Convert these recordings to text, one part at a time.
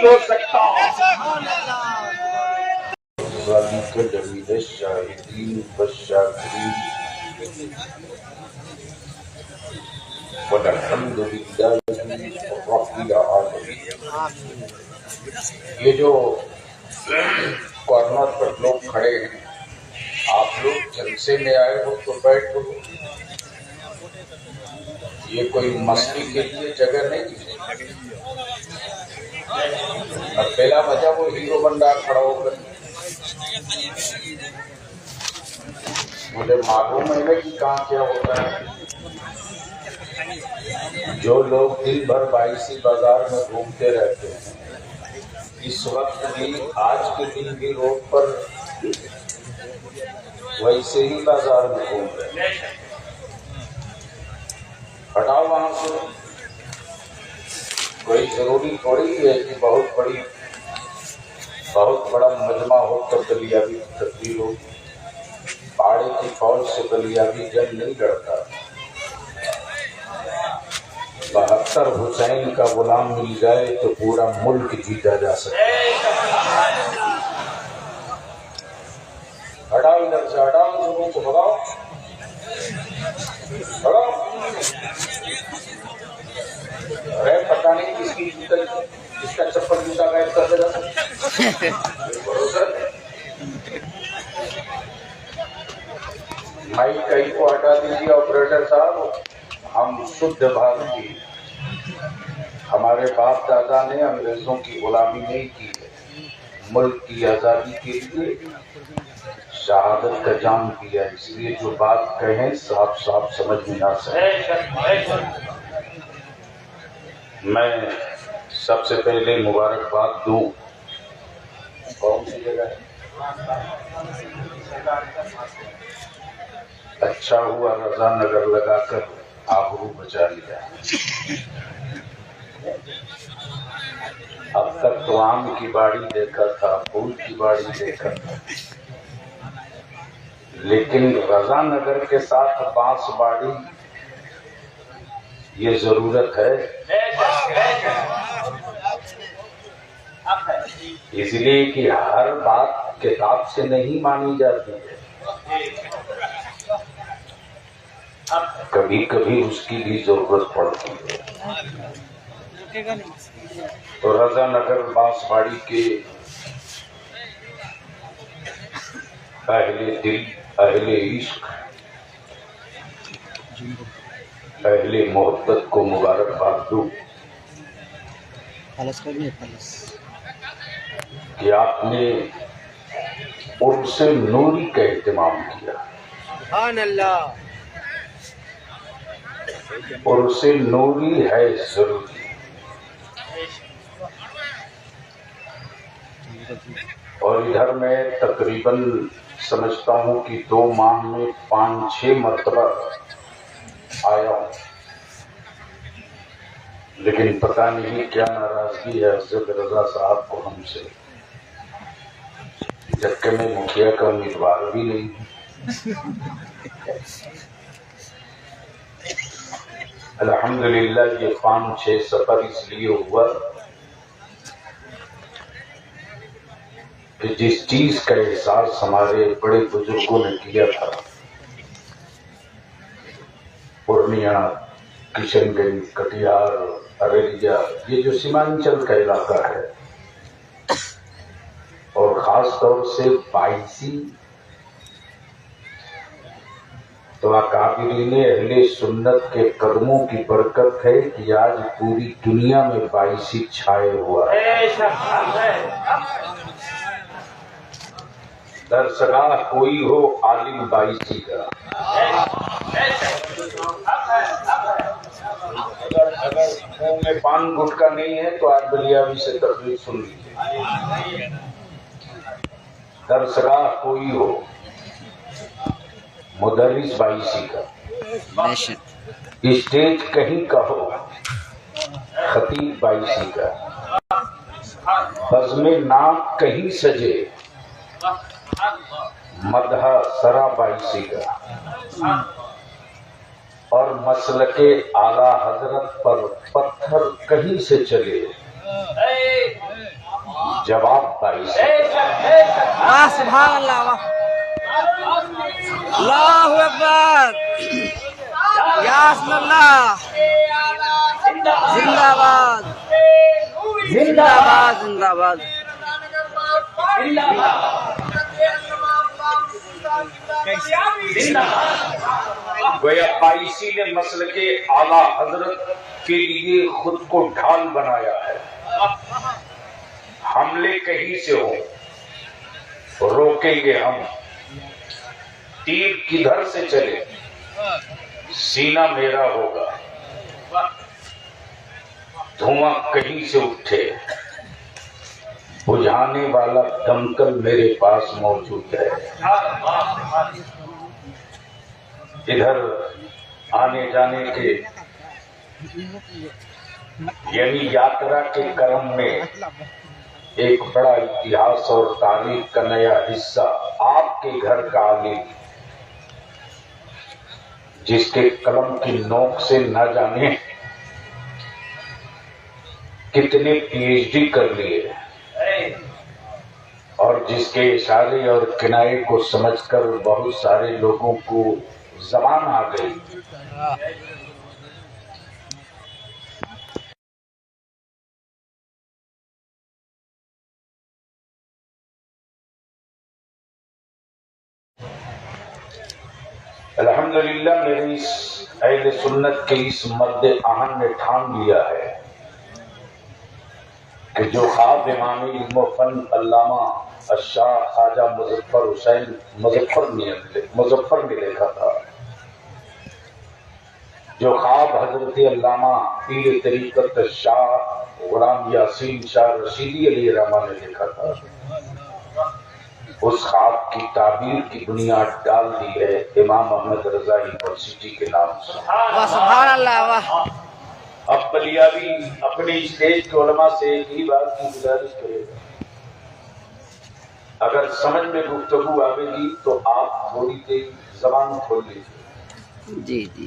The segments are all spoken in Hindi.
हो सकता। ये जो कॉर्नर पर लोग खड़े हैं, आप लोग जलसे में आए हो तो बैठो, ये कोई मस्ती के लिए जगह नहीं है। अब पहला मजा वो हीरो बंदा खड़ा होकर, मुझे मालूम है कि कहाँ क्या होता है। जो लोग दिन भर बाईसी बाजार में घूमते रहते हैं, इस वक्त भी आज के दिन भी रोड पर वैसे ही बाजार में घूम रहे हैं। हटाओ वहां से, कोई जरूरी थोड़ी है कि बहुत बड़ा मजमा हो तो गलियाबी तब्दील हो। पाड़े की फौज से गलियाबी जंग नहीं लड़ता। 72 हुसैन का गुलाम मिल जाए तो पूरा मुल्क जीता जा सकता है। हटाओ इधर से, हटाओ लोगों को, भगाओ भगाओ। अरे पता नहीं किसका चप्पल जूता गायब कर देगा। माइक कहीं को हटा दीजिए ऑपरेटर साहब। हम शुद्ध भारतीय, हमारे बाप दादा ने अंग्रेजों की गुलामी नहीं की है, मुल्क की आजादी के लिए शहादत का जाम दिया। इसलिए जो बात कहें साफ साफ समझ में आ सके। मैं सबसे पहले मुबारकबाद दूं, कौन सी जगह है? अच्छा हुआ रजा नगर लगाकर आबरू बचा लिया। अब तक तो आम की बाड़ी देखा था, फूल की बाड़ी देखा था, लेकिन रजा नगर के साथ बांस बाड़ी ये जरूरत है। इसलिए कि हर बात किताब से नहीं मानी जाती है, कभी कभी उसकी भी जरूरत पड़ती है। तो रजा नगर बांसवाड़ी के अहले दिल, अहले इश्क, अहले मोहब्बत को मुबारकबाद दूं कि आपने उर्से नूरी का एहतमाम किया। सुभान अल्लाह। उर्से नूरी है जरूरी। और इधर मैं तकरीबन समझता हूं कि 2 माह में 5-6 मरतबा आया हूं, लेकिन पता नहीं क्या नाराजगी है हज़रत रजा साहब को हमसे, जबकि मैं मुखिया का उम्मीदवार भी नहीं हूं। अल्हम्दुलिल्लाह ये 5-6 सफर इसलिए हुआ कि जिस चीज का एहसास हमारे बड़े बुजुर्गों ने किया था, पूर्णिया, किशनगंज, कटिहार, अररिया, ये जो सीमांचल का इलाका है, और खास तौर से बाईसी, तो अकाबिरीन अहले सुन्नत के कदमों की बरकत है कि आज पूरी दुनिया में बाईसी छाए हुआ है। दरसगाह कोई हो आलिम बाईसी का, अगर मुंह में पान गुटका नहीं है तो आज बलियावी से तकरीर सुन लीजिए। दरसगाह कोई हो मुदर्रिस बाईसी का, स्टेज कहीं का हो खतीब बाईसी का, बज़्मे नाक कहीं सजे मदहा सरा बाईसी का, और मसलके आला हजरत पर पत्थर कहीं से चले जवाब 22। वाह सुभान अल्लाह, वाह अल्लाहु अकबर, या अल्लाह, जिंदाबाद जिंदाबाद जिंदाबाद। गोया बाईसी ने मसल के आला हजरत के लिए खुद को ढाल बनाया है। हमले कहीं से हो रोकेंगे हम, तीर किधर से चले सीना मेरा होगा, धुआं कहीं से उठे बुझाने वाला दमकल मेरे पास मौजूद है। इधर आने जाने के यानी यात्रा के क्रम में एक बड़ा इतिहास और तारीख का नया हिस्सा आपके घर का आलिम, जिसके कलम की नोक से न जाने कितने पीएचडी कर लिए और जिसके इशारे और किनारे को समझकर बहुत सारे लोगों को ज़बान आ गई। अल्हम्दुलिल्लाह मेरे इस अहले सुन्नत के इस मर्द आहन ने ठान लिया है कि जो ख्वाब इमाम इल्म फन अल्लामा शाह ख्वाजा मुजफ्फर हुसैन मुजफ्फर ने देखा था, जो ख्वाब हजरत अल्लामा पीर तरीकत शाह गुलाम यासीन शाह रशीदी अलैहि रहमा ने देखा था, उस ख्वाब की ताबीर की बुनियाद डाल दी है इमाम अहमद रजा यूनिवर्सिटी के नाम से। सुभान अल्लाह, वाह। अब बलियावी अपने स्टेज के उलमा से एक ही बात की गुजारिश करेगा, अगर समझ में गुफ्तगू आवेगी तो आप थोड़ी देर जबान खोल लीजिए। जी जी।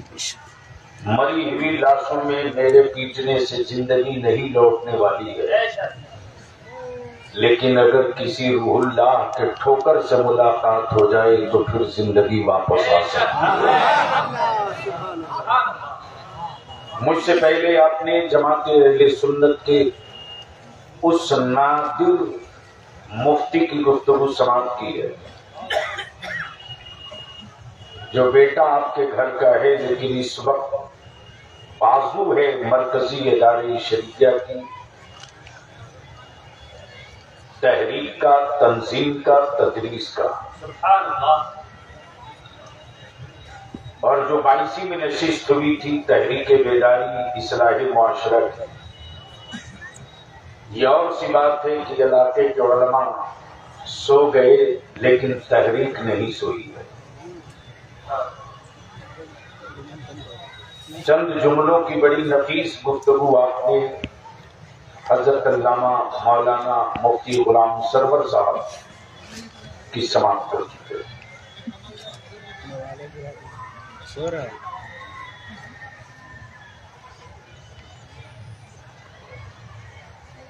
मरी हुई लाशों में मेरे पीटने से जिंदगी नहीं लौटने वाली है, लेकिन अगर किसी रूहुल्लाह के ठोकर से मुलाकात हो जाए तो फिर जिंदगी वापस आ सकती है। मुझसे पहले आपने जमात अहले सुन्नत के उस नादिर मुफ्ती की गुफ्तगू समाप्त की है, जो बेटा आपके घर का है लेकिन इस वक्त बाजू है मरकजी इदारे शरीया की, तहरीक का, तंजीम का, तदरीस का, और जो 22 में नशिस्त हुई थी तहरीक बेदारी इस्लाही मुआशरा की। यह और सी बात है कि इलाके के उलमा सो गए लेकिन तहरीक नहीं सोई है। चंद जुमलों की बड़ी नफीस गुफ्तगू आपने हजरत अल्लामा मौलाना मुफ्ती गुलाम सरवर साहब की समाप्त कर चुके।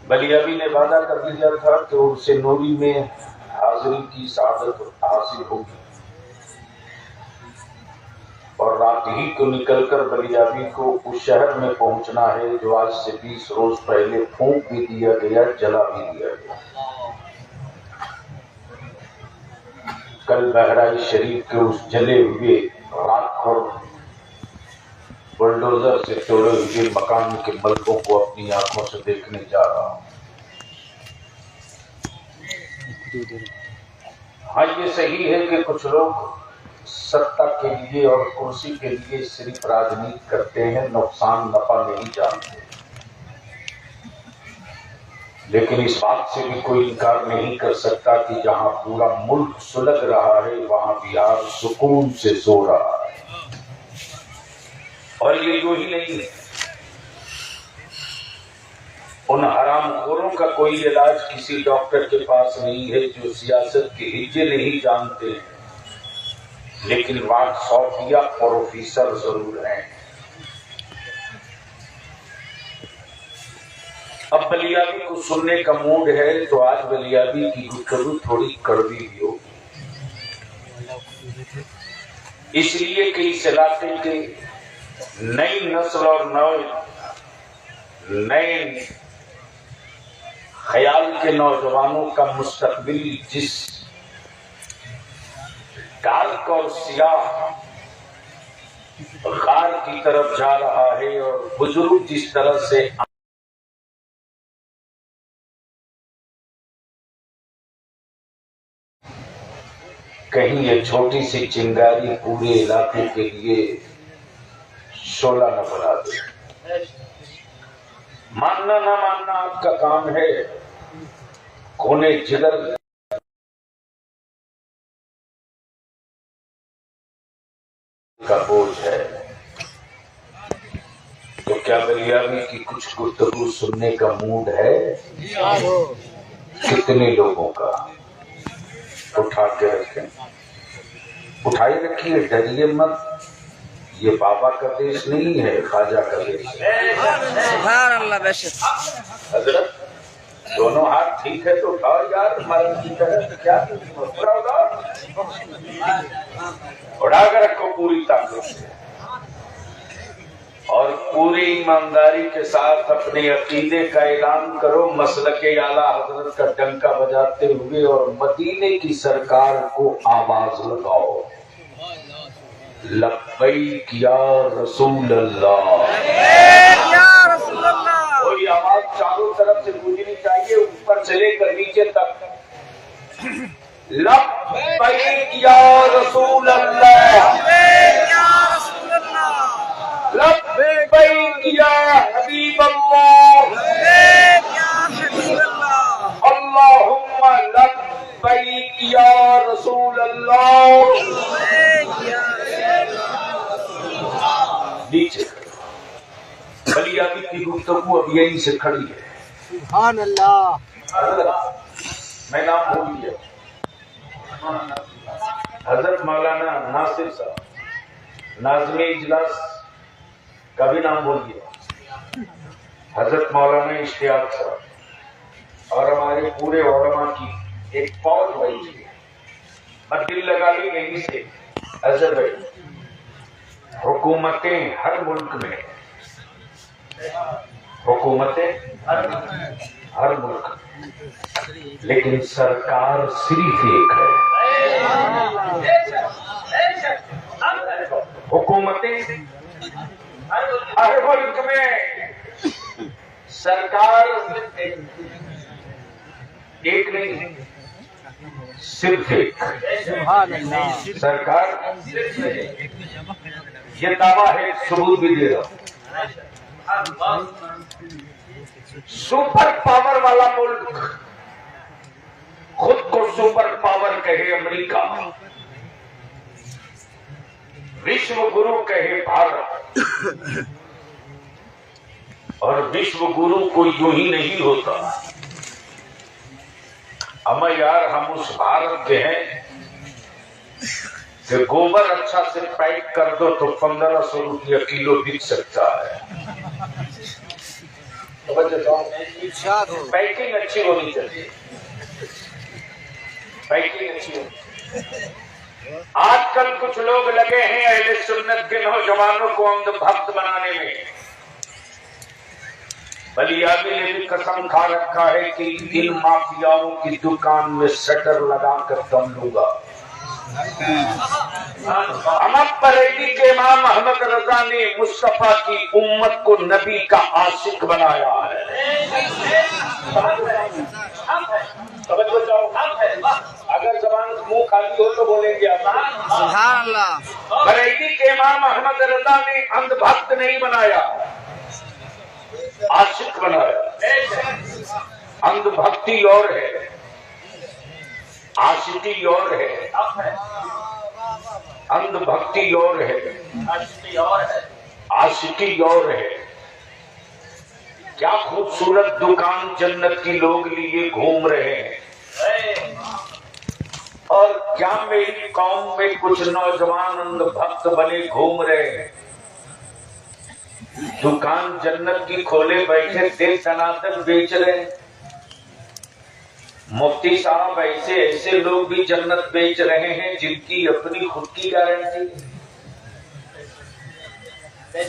बलियावी ने वादा कर लिया था कि उनसे नूरी में हाजिरी की सादत हासिल होगी और रात ही को निकलकर बलियावी को उस शहर में पहुंचना है जो आज से 20 रोज पहले फूंक भी दिया गया, जला भी दिया गया। कल बहराइच शरीफ के उस जले हुए राख और बुलडोजर से तोड़े हुए मकान के मलबों को अपनी आंखों से देखने जा रहा हूं। हाँ, ये सही है कि कुछ लोग सत्ता के लिए और कुर्सी के लिए सिर्फ राजनीति करते हैं, नुकसान नफा नहीं जानते, लेकिन इस बात से भी कोई इनकार नहीं कर सकता कि जहां पूरा मुल्क सुलग रहा है वहां बिहार सुकून से सो रहा है। और ये जो ही नहीं, उन हरामखोरों का कोई इलाज किसी डॉक्टर के पास नहीं है जो सियासत के हिज्जे नहीं जानते हैं, लेकिन वाकसौफिया प्रोफेसर जरूर हैं। अब बलिया बलियाबी को सुनने का मूड है तो आज बलियाबी की गुफ्तगू थोड़ी कड़वी भी हो, इसलिए कि इस इलाके के नई नस्ल और नए ख्याल के नौजवानों का मुस्तकबिल जिस डार्क और सियाह गार की तरफ जा रहा है और बुजुर्ग जिस तरह से कहीं ये छोटी सी चिंगारी पूरे इलाके के लिए शोला न बना दे। मानना ना मानना आपका काम है, खूने जिगर का बोझ है। तो क्या बलियाबी की कुछ गुफ्तगू सुनने का मूड है? कितने लोगों का? उठा के रखें, उठाए रखिए, डरिए मत। ये बाबा का देश नहीं है, ख्वाजा का देश है। सुभान अल्लाह बेशक। हजरत दोनों हाथ ठीक है तो उठाओ यार, मर्द की तरह क्या उड़ा कर रखो पूरी ताकत से और पूरी ईमानदारी के साथ अपने अकीदे का ऐलान करो, मसलके आला हजरत का डंका बजाते हुए और मदीने की सरकार को आवाज लगाओ, लब्बैक या रसूल अल्लाह। कोई आवाज चारों तरफ से गूंजनी चाहिए, ऊपर से लेकर नीचे तक। लब्बैक या रसूल अल्लाह, लब्बैक या हबीब अल्लाह, अल्लाहुम्मा लब्बैक या रसूल अल्लाह। नीचे बलियाबी की गुफ्तगू अब यहीं से खड़ी है। सुभान अल्लाह। मैं नाम भूल गया, हजरत मौलाना नासिर साहब, नाज़िम इजलास का भी नाम भूल गया, हजरत मौलाना इश्तियाक साहब और हमारे पूरे उलमा की एक फौज बनी थी। मैं दिल लगा ली यहीं से। अजहर भाई, हुकूमतें हर मुल्क में, हुकूमतें हर मुल्क, लेकिन सरकार सिर्फ एक है। हुकूमतें हर मुल्क में, सरकार एक नहीं, सिर्फ एक। सरकार ये दावा है, सबूत भी दे रहा हूं। सुपर पावर वाला मुल्क, खुद को सुपर पावर कहे अमेरिका, विश्व गुरु कहे भारत, और विश्व गुरु को यूं ही नहीं होता। अमा यार, हम उस भारत के हैं कि गोबर अच्छा से पैक कर दो तो 1500 रुपया किलो बिक सकता है। पैकिंग अच्छी होनी चाहिए, पैकिंग अच्छी होनी। आजकल कुछ लोग लगे हैं अहले सुन्नत के नौजवानों को अंधभक्त बनाने में। बलियाबी ने भी कसम खा रखा है कि इन माफियाओं की दुकान में शटर लगाकर दम लूंगा। अहमद बरेली के इमाम अहमद रजा ने मुस्तफा की उम्मत को नबी का आशिक बनाया है। अगर जबान मुंह खाली हो तो बोलेंगे आप। बरेली के इमाम अहमद रजा ने अंधभक्त नहीं बनाया, आशिक बनाया। अंधभक्ति और है, आशिकी और है। अंधभक्ति और है, आशिकी और है। क्या खूबसूरत दुकान जन्नत की लोग लिए घूम रहे हैं, और क्या मेरी कौम में कुछ नौजवान अंधभक्त बने घूम रहे हैं। दुकान जन्नत की खोले बैठे दिल सनातन बेच रहे हैं। मुफ्ती साहब ऐसे ऐसे लोग भी जन्नत बेच रहे हैं जिनकी अपनी खुद की गारंटी है।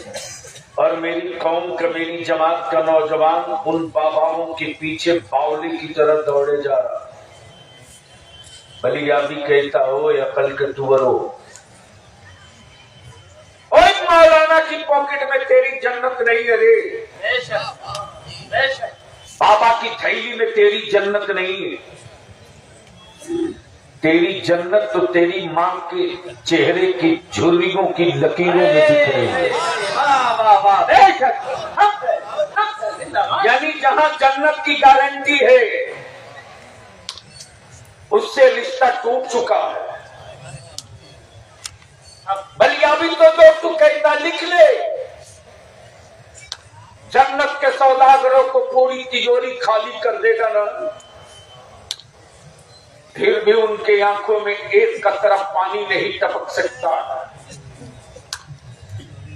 और मेरी कौम का, मेरी जमात का नौजवान उन बाबाओं के पीछे बावली की तरह दौड़े जा रहा। बलिया भी कहता हो या कल के तुवरो, मौलाना की पॉकेट में तेरी जन्नत नहीं है रे। बाबा की थैली में तेरी जन्नत नहीं है। तेरी जन्नत तो तेरी माँ के चेहरे की झुर्रियों की लकीरों में दिख रही है। यानी जहाँ जन्नत की गारंटी है उससे रिश्ता टूट चुका है। बलिया भी तो तू कहता लिख ले, जन्नत के सौदागरों को पूरी तिजोरी खाली कर देगा ना, फिर भी उनके आंखों में एक कतरा पानी नहीं टपक सकता।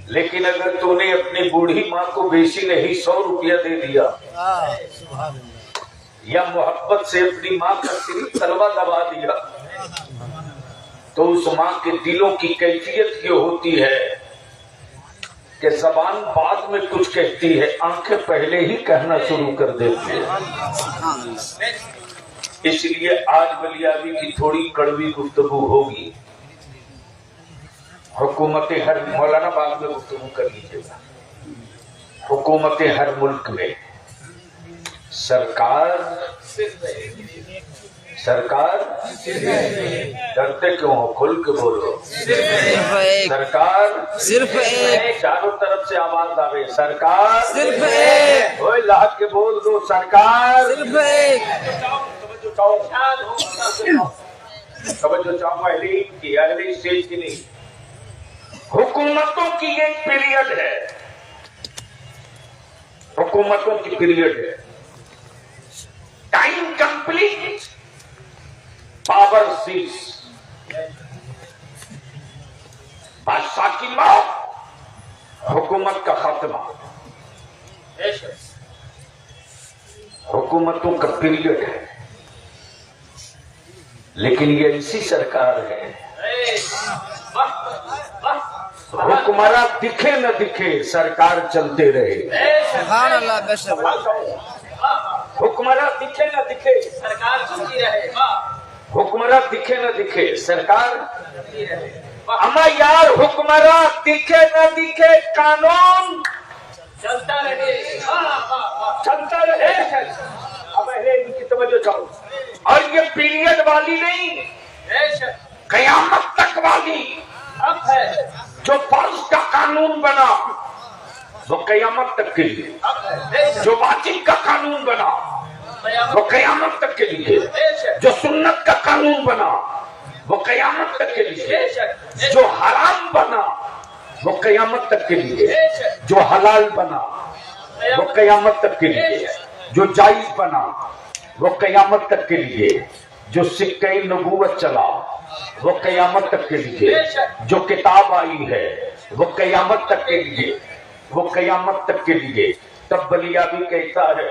लेकिन अगर तूने अपनी बूढ़ी माँ को बेची नहीं 100 रुपया दे दिया या मोहब्बत से अपनी माँ का सिर तलवा दबा दिया, तो उस माँ के दिलों की कैफियत ये होती है कि जबान बाद में कुछ कहती है, आंखें पहले ही कहना शुरू कर देती है। इसलिए आज बलियाबी की थोड़ी कड़वी गुफ्तगू होगी। हुकूमतें हर, मौलाना बाद में गुफ्तगू कर लीजिएगा। हुकूमतें हर मुल्क में, सरकार डरते क्यों हो? खुल के बोलो। सरकार सिर्फ एक, चारों तरफ से आवाज आवे, सरकार सिर्फ एक, ओए लाहक के बोल दो, सरकार सिर्फ एक। तवज्जो चाहो अहले स्टेज की नहीं। हुकूमतों की एक पीरियड है, हुकूमतों की पीरियड है। Time complete, power cease. बादशाह की मौत, हुकूमत का खात्मा। हुकूमतों का पीरियड है, लेकिन ये ऐसी सरकार है, हुक्मरान दिखे न दिखे सरकार चलते रहे। सुभान अल्लाह बेशक। हुक्मरान दिखे न दिखे सरकार चलती रहे। हुक्मरान दिखे न दिखे सरकार चलती रहे। अमा यार हुक्मरान दिखे न दिखे कानून चलता रहे, चलता रहे। अब इनकी तवज्जो चाहो। और ये पीरियड वाली नहीं, कयामत तक वाली अब है। जो फर्ज का कानून बना वो कयामत तक के लिए, जो वाजिब का कानून बना वो कयामत तक के लिए, जो सुन्नत का कानून बना वो कयामत तक के लिए, जो हराम बना वो कयामत तक के लिए, जो हलाल बना वो कयामत तक के लिए, जो जायज बना वो कयामत तक के लिए, जो सिक्के नबूवत चला वो कयामत तक के लिए, जो किताब आई है वो कयामत तक के लिए, वो कयामत तक के लिए। तब बलियाबी कहता है,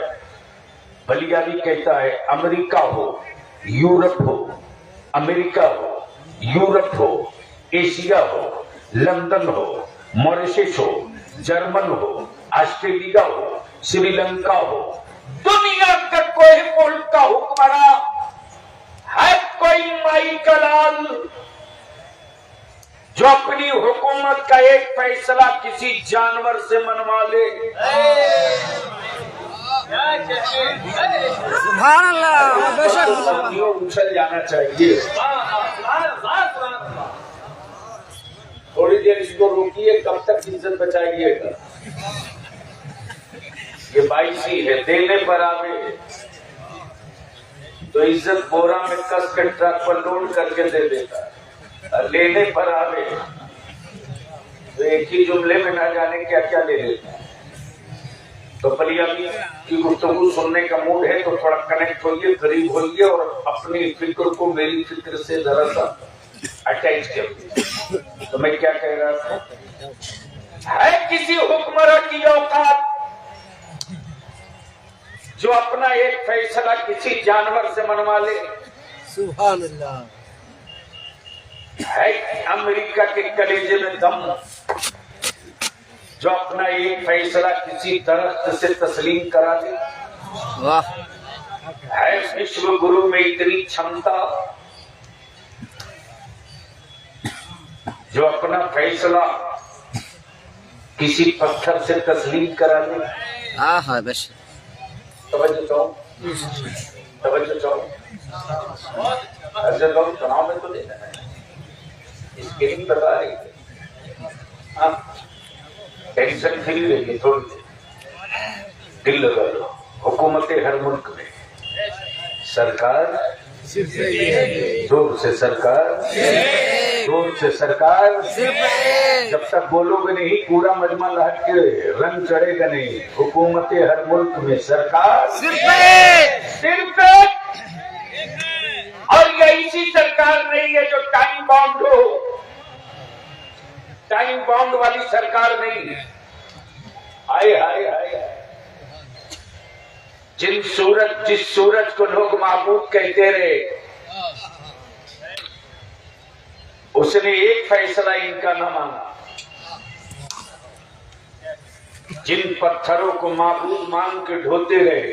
बलियाबी कहता है, अमेरिका हो, यूरोप हो, अमेरिका हो, यूरोप हो, एशिया हो, लंदन हो, मॉरिशस हो, जर्मन हो, ऑस्ट्रेलिया हो, श्रीलंका हो, दुनिया का कोई मुल्क का हुक्मरान है कोई माई का लाल जो अपनी हुकूमत का एक फैसला किसी जानवर से मनवा ले? सुभान अल्लाह बेशक। उछल जाना चाहिए। थोड़ी देर इसको रोकिए, कब तक इज्जत बचाइएगा। ये बाईसी है, देने पर आवे तो इज्जत बोरा में कस के ट्रक पर लोड करके दे देता, और लेने पर आवे तो एक ही जुमले में ना जाने क्या क्या ले लेता। तो बलियाबी की गुफ्तगू सुनने का मूड है तो थोड़ा कनेक्ट होइए, करीब होइए और अपनी फिक्र को मेरी फिक्र से जरा सा अटैच करिए। तो मैं क्या कह रहा था, है किसी हुक्मरान की जो अपना एक फैसला किसी जानवर से मनवा ले, सुभान अल्लाह, है अमेरिका के कलेजे में दम। जो अपना एक फैसला किसी दरख्त से तस्लीम करा दे, वाह, है विश्व गुरु में इतनी क्षमता। जो अपना फैसला किसी पत्थर से तस्लीम करा दे। हाँ बेशक, तवज्जो चाहो, तवज्जो चाहो, ऐसे लोग तनाव में तो नहीं है, इसके नहीं बता रही है। हाँ, टेंशन फ्री रहिए, थोड़ी देर दिल लगा लो। हुकूमत हर मुल्क में सरकार जोर से, सरकार जोर से, सरकार जब तक बोलोगे नहीं पूरा मजमा लहट के रंग चढ़ेगा नहीं। हुकूमत हर मुल्क में सरकार सिर्फ और ये ऐसी सरकार नहीं है जो टाइम बाउंड हो, टाइम बाउंड वाली सरकार नहीं है। हाय हाय हाय, जिस सूरज को लोग माबूद कहते रहे, उसने एक फैसला इनका न माना। जिन पत्थरों को माबूद मान के ढोते रहे,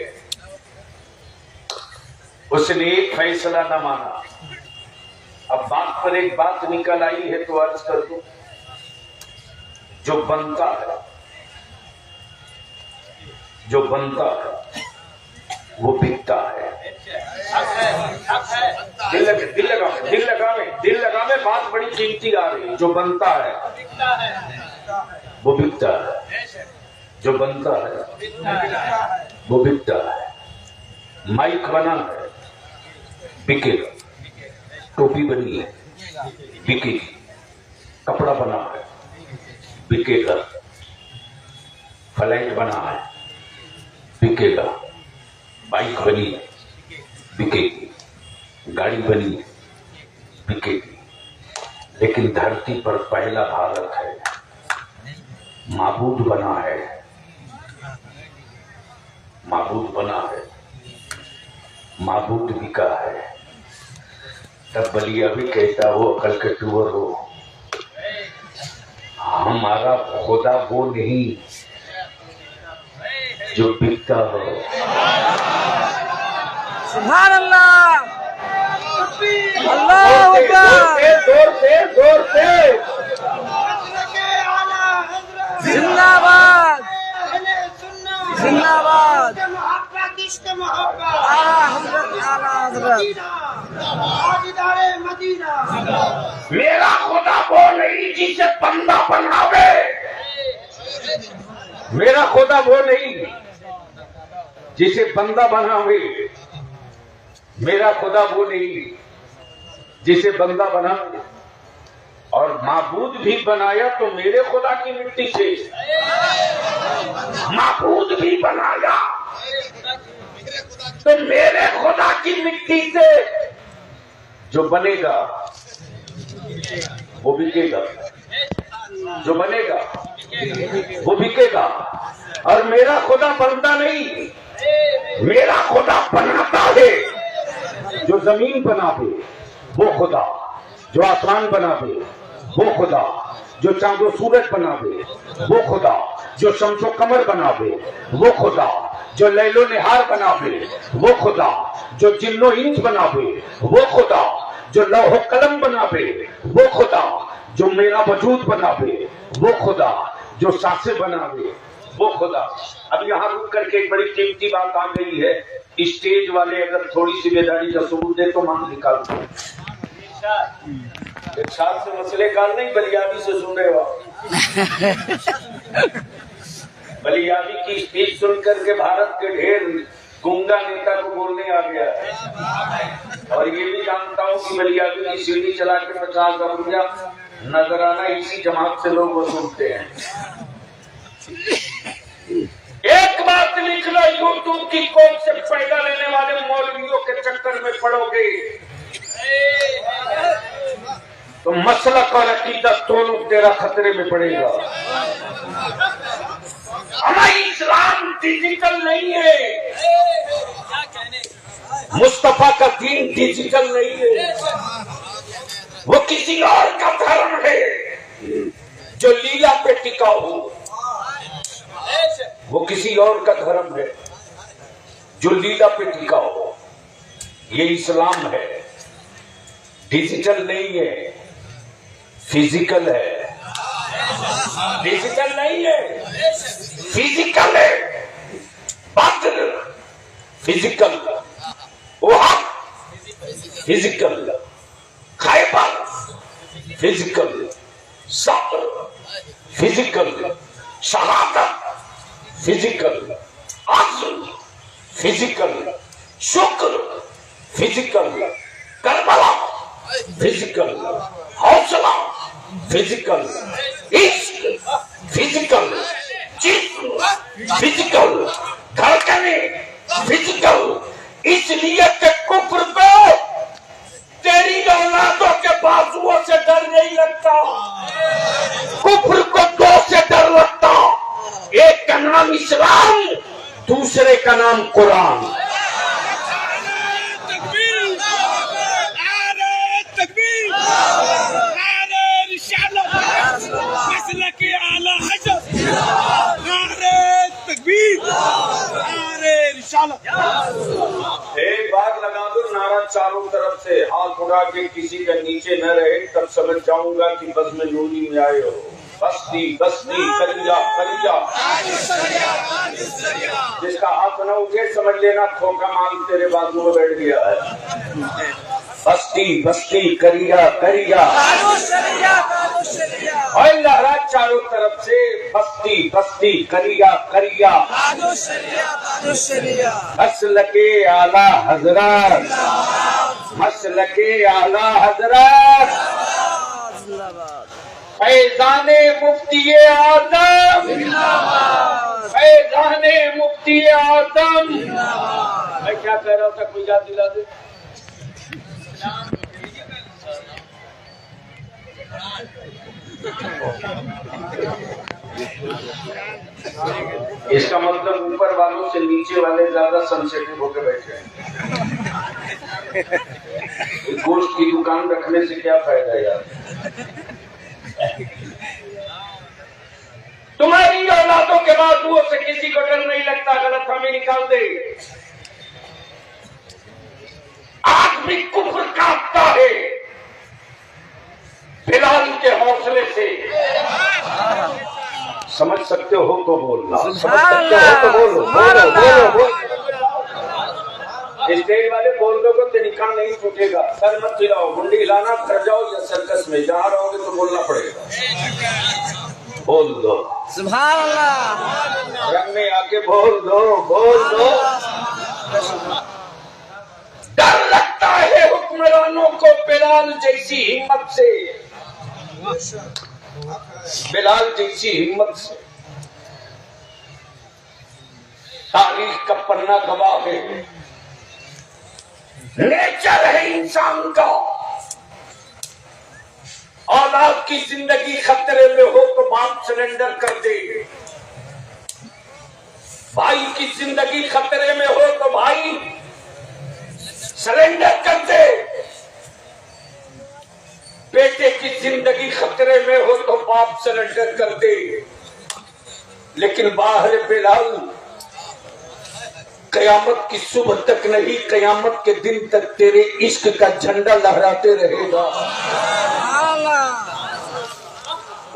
उसने एक फैसला न माना। अब बात पर एक बात निकल आई है तो अर्ज कर दूं, जो बनता है, जो बनता है वो बिकता है। दिल लगा में बात बड़ी कीमती आ रही है। जो बनता है वो बिकता है, जो बनता है वो बिकता है। माइक बना है, बिकेगा। टोपी बनी है, बिकेगी। कपड़ा बना है, बिकेगा। फ्लाइट बना है, बिकेगा। बाइक बनी है, बिकेगी। गाड़ी बनी है, बिकेगी। लेकिन धरती पर पहला भारत है, माबूद बना है, माबूद बना है, माबूद बिका है। तब बलिया भी कहता हो अकल के टूर हो, हमारा खुदा वो नहीं जो बिकता हो। सुभान अल्लाह, अल्लाह अकबर, जोर से जिंदाबाद, जिंदाबाद, आला हजरत, आला हजरत। मेरा खुदा वो नहीं जिसे बंदा बनावे, मेरा खुदा वो नहीं जिसे बंदा बनावे, मेरा खुदा वो नहीं जिसे बंदा बनावे। और माबूद भी बनाया तो मेरे खुदा की मिट्टी से, माबूद भी बनाया तो मेरे खुदा की मिट्टी से। जो बनेगा वो बिकेगा, जो बनेगा वो बिकेगा। और मेरा खुदा बनता नहीं, मेरा खुदा बनाता है। जो जमीन बना दे वो खुदा, जो आसमान बना दे वो खुदा, जो चांदो सूरज बना दे वो खुदा, जो शम्सो कमर बना दे वो खुदा, जो लैलो निहार बना दे वो खुदा, जो जिन्नो इंच बना दे वो खुदा, जो लौह कलम बना दे वो खुदा, जो मेरा वजूद बना दे वो खुदा, जो सांसें बना दे वो खुदा। अब यहाँ रुक करके एक बड़ी कीमती बात आ गई है। स्टेज वाले अगर थोड़ी सी बेदारी का सबूत दे तो मांग निकाल दो। इरशाद से मसले काल नहीं, बलियाबी से सुन रहे हो। बलियाबी की स्पीच सुन करके भारत के ढेर गूंगा नेता को बोलने आ गया। और ये भी जानता हूँ कि बलियाबी की सीढ़ी चला के 50 रुपया नजराना इसी जमात से लोग वसूलते हैं। एक बात लिख लो, यूट्यूब की कोर्ट से फायदा लेने वाले मौलवियों के चक्कर में पड़ोगे तो मसलक और अकीदत दोनों तेरा खतरे में पड़ेगा। हमारा इस्लाम डिजिटल नहीं है, मुस्तफा का दीन डिजिटल नहीं है, वो किसी और का धर्म है जो लीला पे टिका हो। वो किसी और का धर्म है जो लीला पे टिका हो। ये इस्लाम है, डिजिटल नहीं है, फिजिकल है। डिजिटल नहीं है, फिजिकल है। बातिल फिजिकल, वहां फिजिकल, खैबर फिजिकल, सब्र फिजिकल, शहादत फिजिकल, अज़्म फिजिकल, शुक्र फिजिकल, करबला फिजिकल, हौसला फिजिकल, इश्क फिजिकल, जिस्म फिजिकल, धड़कने फिजिकल। इसलिए कि कुफ्र को तेरी औलादों के बाजुओं से डर नहीं लगता, कुफ्र को दो से डर लगता। एक का नाम इस्लाम, दूसरे का नाम कुरान। एक बार लगा दो नारा चारों तरफ से, हाथ उड़ा के किसी के नीचे न रहे, तब समझ जाऊंगा कि बस में नूरी में आए हो। बस्ती बस्ती कलिया कलिया, जिसका हाथ न उठे समझ लेना खोखा माल तेरे बाजू में बैठ गया है। बस्ती बस्ती करिया करिया और लहरा चारों तरफ से, बस्ती बस्ती करिया करिया। मसल के आला हजरत, मसल के आला हजरत, फैज़ाने मुफ्ती आदम, फैज़ाने मुफ्ती आदम। मैं क्या कह रहा था, कोई याद दिला दे। इसका मतलब ऊपर वालों से नीचे वाले ज्यादा सेंसिटिव होकर बैठे हैं। गोश्त की दुकान रखने से क्या फायदा यार। तुम्हारी औलादों के बाजुओं से किसी को डर नहीं लगता, गलतफहमी निकाल दे। आज भी कुफ्र कांपता है बिलाल के हौसले से। समझ सकते हो तो बोलना, समझ सकते हो तो बोलो, बोलो बोलो बोलो। स्टेज वाले बोल दो तो निकाह नहीं टूटेगा। सर मत हिलाओ, मुंडी हिलाना, घर जाओ या सर्कस में जहाँ रहोगे तो बोलना पड़ेगा। बोल दो सुभान अल्लाह, रंग में आके बोल दो, बोल दो। डर लगता है हुक्मरानों को बिलाल जैसी हिम्मत से, बिलाल जैसी हिम्मत से। तारीख का पन्ना गवाह है, नेचर है इंसान का। औलाद की जिंदगी खतरे में हो तो बाप सरेंडर कर दे, भाई की जिंदगी खतरे में हो तो भाई सरेंडर कर दे, बेटे की जिंदगी खतरे में हो तो बाप सरेंडर कर दे। लेकिन बाहर बिलाल कयामत की सुबह तक नहीं, कयामत के दिन तक तेरे इश्क का झंडा लहराते रहेगा।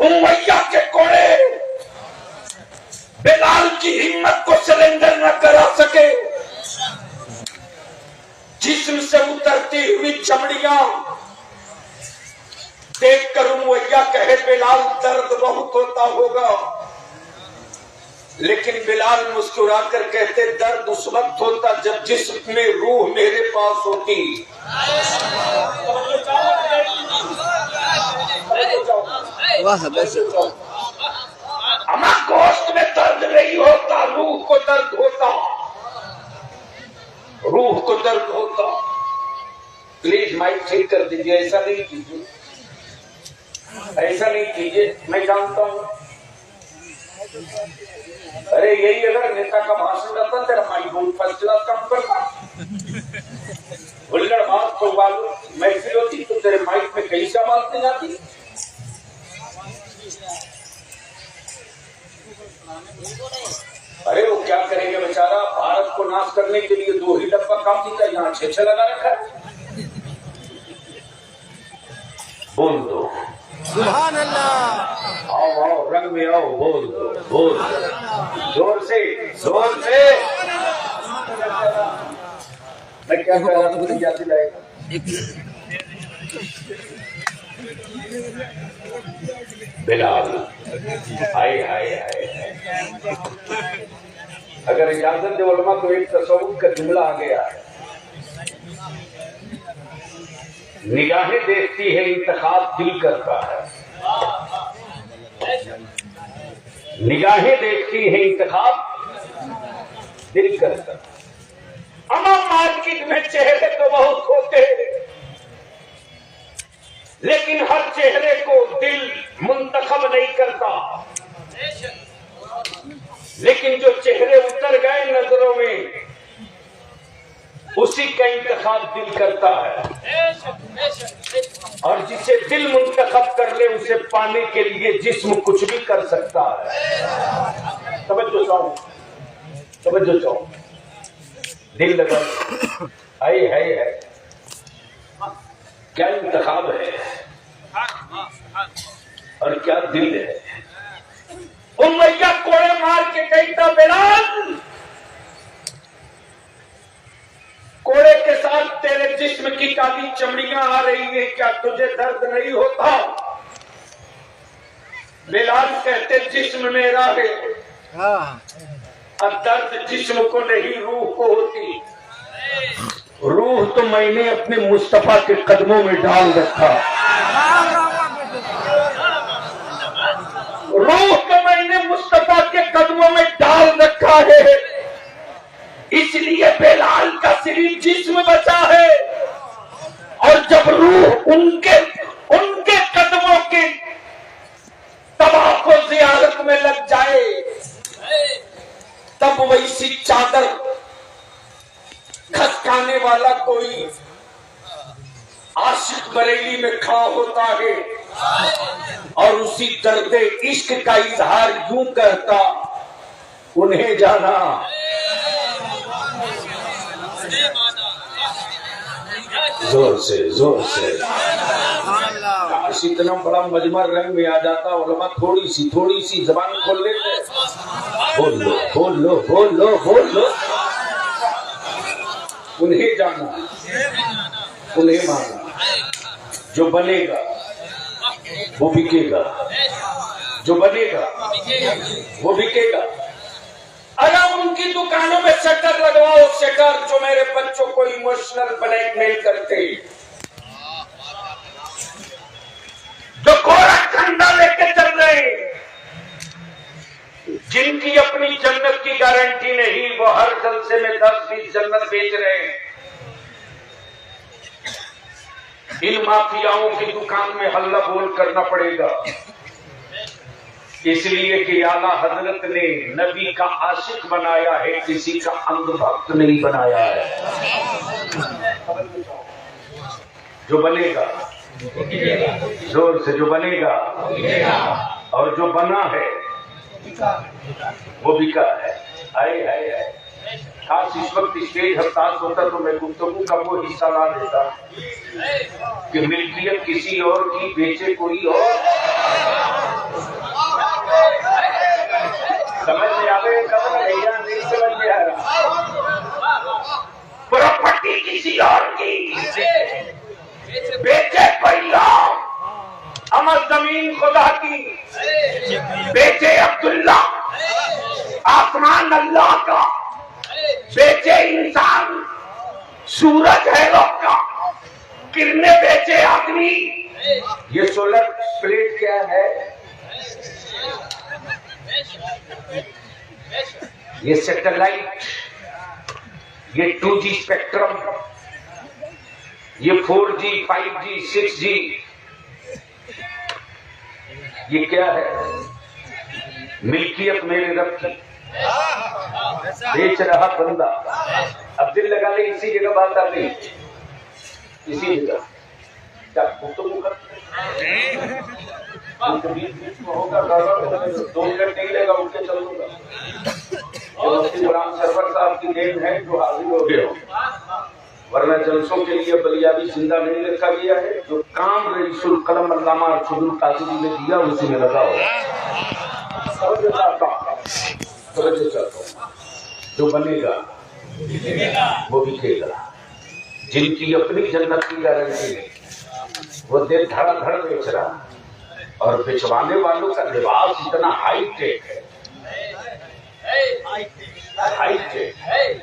उमैया के कोड़े बिलाल की हिम्मत को सरेंडर न करा सके। जिस्म से उतरती हुई चमड़ियां देख कर उमैया कहे बिलाल दर्द बहुत होता होगा, लेकिन बिलाल मुस्कुराकर कहते दर्द उस वक्त होता जब जिस्म में रूह मेरे पास होती। हमारे गोश्त में दर्द नहीं होता, रूह को दर्द होता, रूह को दर्द होता। प्लीज माइक ठीक कर दीजिए, ऐसा नहीं कीजिए, ऐसा नहीं कीजिए। मैं जानता हूँ, अरे यही अगर नेता का भाषण रहता तेरा माइक बहुत फर्स्ट क्लास काम करता। हुल्लड़ बात को वालों महफिल होती तो तेरे माइक में कई सा बात नहीं आती। अरे वो क्या करेंगे बेचारा, भारत को नाश करने के लिए 2 ही डब्बा काफी का, यहाँ 6 लगा रखा है। बोल दो सुभान अल्लाह। आओ आओ रंग में आओ, बोल दो, बोल दो जोर से जोर से। मैं क्या कर रहा था मुझे याद दिलाएगा। बिलाल हाय हाय हाय, अगर इजाजत दे उलमा तो एक तसव्वुफ का जुमला आ गया है। निगाहें देखती है इंतखाब दिल करता है, निगाहें देखती है इंतखाब दिल करता है। अमा मार्केट में चेहरे तो बहुत होते हैं, लेकिन हर चेहरे को दिल मुंतखब नहीं करता। लेकिन जो चेहरे उतर गए नजरों में, उसी का इंतखाब दिल करता है। और जिसे दिल मुंतखब कर ले, उसे पाने के लिए जिस्म कुछ भी कर सकता है। समझो चाहो, समझो चाहो, दिल लगा हाय हाय हाय, क्या इंतखाब है और क्या दिल है। उमैया कोड़े मार के गई था बिलाल, कोड़े के साथ तेरे जिस्म की काली चमड़ियां आ रही है, क्या तुझे दर्द नहीं होता? बिलाल कहते जिस्म मेरा है, अब दर्द जिस्म को नहीं रूह को होती। रूह तो मैंने अपने मुस्तफा के कदमों में डाल रखा, रूह तो मैंने मुस्तफा के कदमों में डाल रखा है। इसलिए बिलाल का सिर्फ जिस्म बचा है, और जब रूह उनके कदमों के तबाह को ज़ियारत में लग जाए, तब वैसी चादर खसकाने वाला कोई आशिक बरेली में खड़ा होता है और उसी दर्द इश्क का इजहार यूं करता, उन्हें जाना जोर से जोर से। काश इतना बड़ा मजमा रंग में आ जाता, उलमा थोड़ी सी जबान खोल लेते। बोल लो बोल लो बोल लो बोल लो। उन्हें जाना, उन्हें माना, जो बनेगा वो बिकेगा, जो बनेगा वो बिकेगा। अगर उनकी दुकानों में शटर लगवाओ, शटर जो मेरे बच्चों को इमोशनल ब्लैकमेल करते, जो कोरा ठंडा लेके चल रहे, जिनकी अपनी जन्नत की गारंटी नहीं, वो हर जलसे में 10-20 जन्नत बेच रहे हैं। इन माफियाओं की दुकान में हल्ला बोल करना पड़ेगा, इसलिए कि आला हजरत ने नबी का आशिक बनाया है, किसी का अंधभक्त नहीं बनाया है। जो बनेगा जोर से, जो बनेगा, और जो बना है वो बिका है। आए आए आए, खास इस वक्त स्टेज हड़ताल होता तो मैं गुफ्तगू का वो हिस्सा ला देता कि मिल्कियत किसी और की, बेचे कोई और। समझ में आ गए? नहीं समझ में आ रहा। प्रॉपर्टी किसी और की, बेचे कोई और। अमर जमीन खुदा की, बेचे अब्दुल्ला। आसमान अल्लाह का, बेचे इंसान। सूरज है लोग का, किरने बेचे आदमी। ये सोलर प्लेट क्या है? ये सैटेलाइट, ये 2G स्पेक्ट्रम, ये 4G, 5G, 6G, ये क्या है? मिल्कियत मेरे रब की, बेच रहा बंदा। अब दिल लगा ले, इसी जगह बात आ गई। इसी जगह क्या तो होगा 2 मिनट नहीं लेगा, उठ के चल दूंगा। मुफ्ती गुलाम सरवर साहब की देन है जो हाजिर हो गए हो, वरना जलसों के लिए बलिया भी जिंदा नहीं रखा गया है। जो काम रईसुल कलम अल्लामा अरशदुल कासिमी ने दिया उसी में लगा हो। जो बनेगा वो बिकेगा। जिनकी अपनी जन्नत की गारंटी है वो दिल धड़ाधड़ बेच रहा, और बेचवाने वालों का लिबास इतना हाईटेक है, हाईटेक है।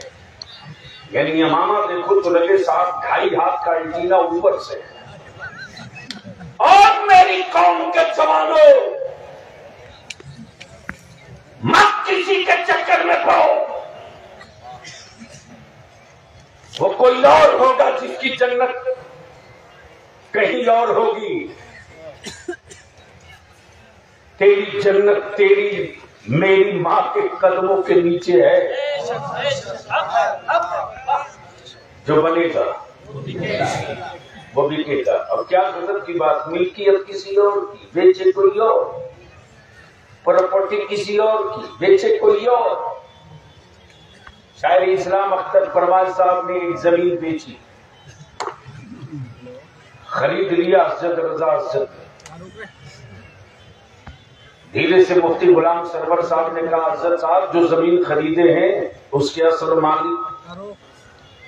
यानी अमामा देखो तो लगे 7-2.5 हाथ का एंटीना ऊपर से। और मेरी कौम के जवानों, मत किसी के चक्कर में पड़ो। वो कोई और होगा जिसकी जन्नत कहीं और होगी। तेरी जन्नत तेरी मेरी माँ के कदमों के नीचे है। जो बनेगा वो बिकेगा। अब क्या गजब की बात, मिल्कियत किसी और की बेचे कोई और, प्रॉपर्टी किसी और की बेचे कोई और। शायर इस्लाम अख्तर परवाज साहब ने एक जमीन बेची, खरीद लिया हज़रत रजा असद। धीरे से मुफ्ती गुलाम सरवर साहब ने कहा, हज़रत साहब जो जमीन खरीदे हैं उसके असल मालिक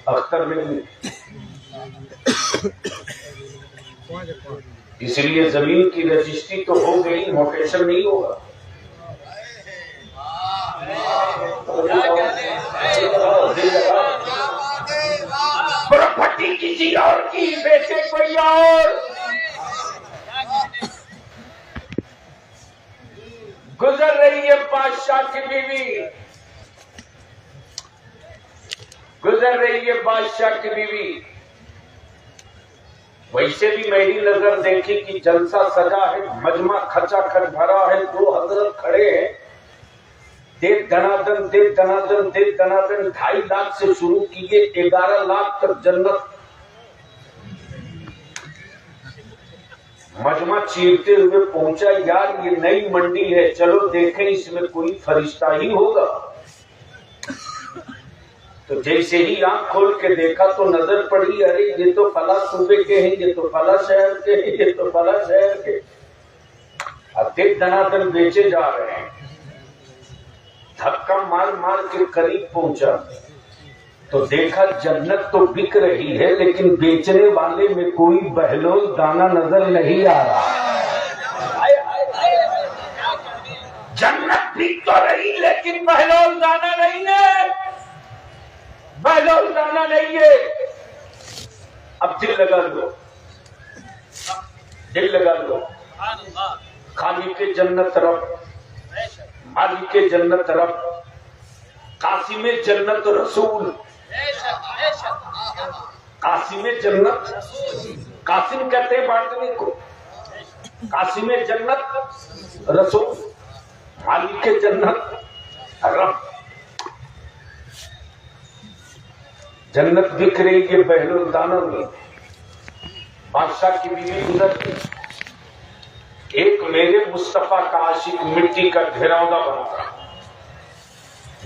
अख्तर नहीं, इसलिए जमीन की रजिस्ट्री तो हो गई, मोटेशन नहीं होगा। प्रॉपर्टी किसी और की बेचे कोई और। गुजर रही है बादशाह की बीवी, गुजर रही है बादशाह की बीवी। वैसे भी मेरी नजर देखी कि जलसा सजा है, मजमा खचाखच भरा है, 2 हजरत खड़े हैं, दे दनादन 2.5 लाख से शुरू किए 11 लाख तक जन्नत। मजमा चीरते हुए पहुंचा, यार ये नई मंडी है, चलो देखें इसमें कोई फरिश्ता ही होगा। तो जैसे ही आंख खोल के देखा तो नजर पड़ी, अरे ये तो फला सूबे के हैं, ये तो फला शहर के हैं, ये तो फला शहर के। अब दे दनादन बेचे जा रहे हैं। धक्का मार मार के करीब पहुंचा तो देखा जन्नत तो बिक रही है, लेकिन बेचने वाले में कोई बहलोल दाना नजर नहीं आ रहा। जन्नत बिक तो रही लेकिन बहलोल दाना नहीं है, बहलोल दाना नहीं है। अब दिल लगा लो, दिल लगा लो। खाली के जन्नत रब, मालिक के जन्नत रब, कासिम जन्नत रसूल, कासिम जन्नत, कासिम कहते हैं बांटने को, कासिम जन्नत रसूल, मालिक के जन्नत रब। जन्नत बिक रही है बहलोल दानों में। बादशाह की बीवी गुजरती, एक मेरे मुस्तफा का आशिक मिट्टी का घिरौना बनता,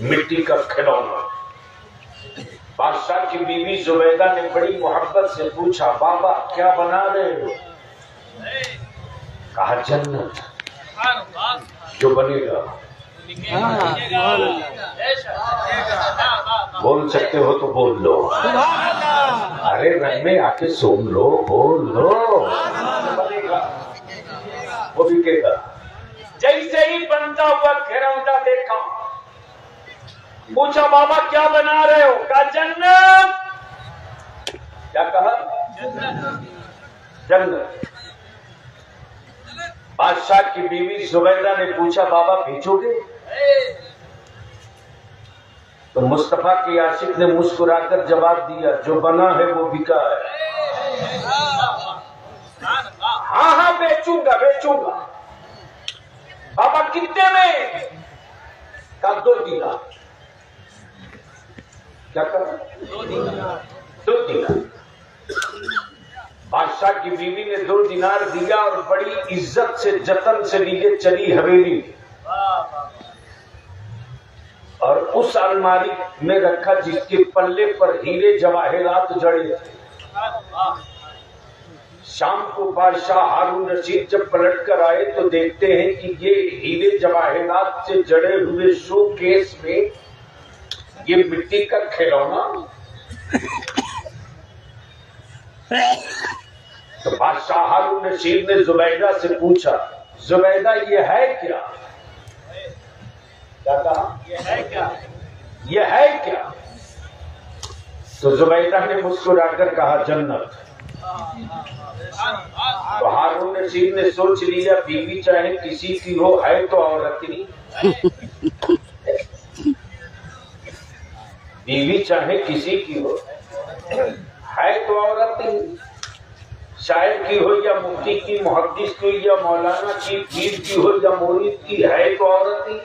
मिट्टी का खिलौना। बादशाह की बीवी जुबैदा ने बड़ी मोहब्बत से पूछा, बाबा क्या बना रहे हो? कहा जन्नत, जो बनेगा। बोल सकते हो तो बोल लो, अरे रंग में आके सुन लो, बोल लो। बनेगा वो बिकेगा। जैसे ही बनता हुआ घिरौना देखा, पूछा बाबा क्या बना रहे हो? कहा जन्नत। क्या कहा? जन्नत। बादशाह की बीवी जुबैदा ने पूछा बाबा बेचोगे? तो मुस्तफा के आशिक ने मुस्कुराकर जवाब दिया, जो बना है वो बिका है। हाँ हाँ बेचूंगा बेचूंगा। बाबा कितने में? का 2 दिनार। क्या कहा? 2 दिनार। बादशाह की बीवी ने 2 दिनार दिया और बड़ी इज्जत से जतन से लिए चली हवेली और उस अलमारी में रखा जिसके पल्ले पर हीरे जवाहरात जड़े थे। शाम को बादशाह हारून रशीद जब पलट कर आए तो देखते हैं कि ये हीरे जवाहरात से जड़े हुए शोकेस में ये मिट्टी का खिलौना। तो बादशाह हारून रशीद ने जुबैदा से पूछा, जुबैदा ये है क्या? क्या कहा? ये है क्या? ये है क्या? तो जुबैदा ने मुस्कुराकर कहा, जन्नत। तो हारून रशीद ने सोच लिया, बीवी चाहे किसी की हो, है तो औरत ही। बीवी चाहे किसी की हो, है तो औरत ही। शायर की हो या मुफ्ती की, मुहद्दिस की या मौलाना की, पीर की हो या मुरीद की, है तो औरत ही।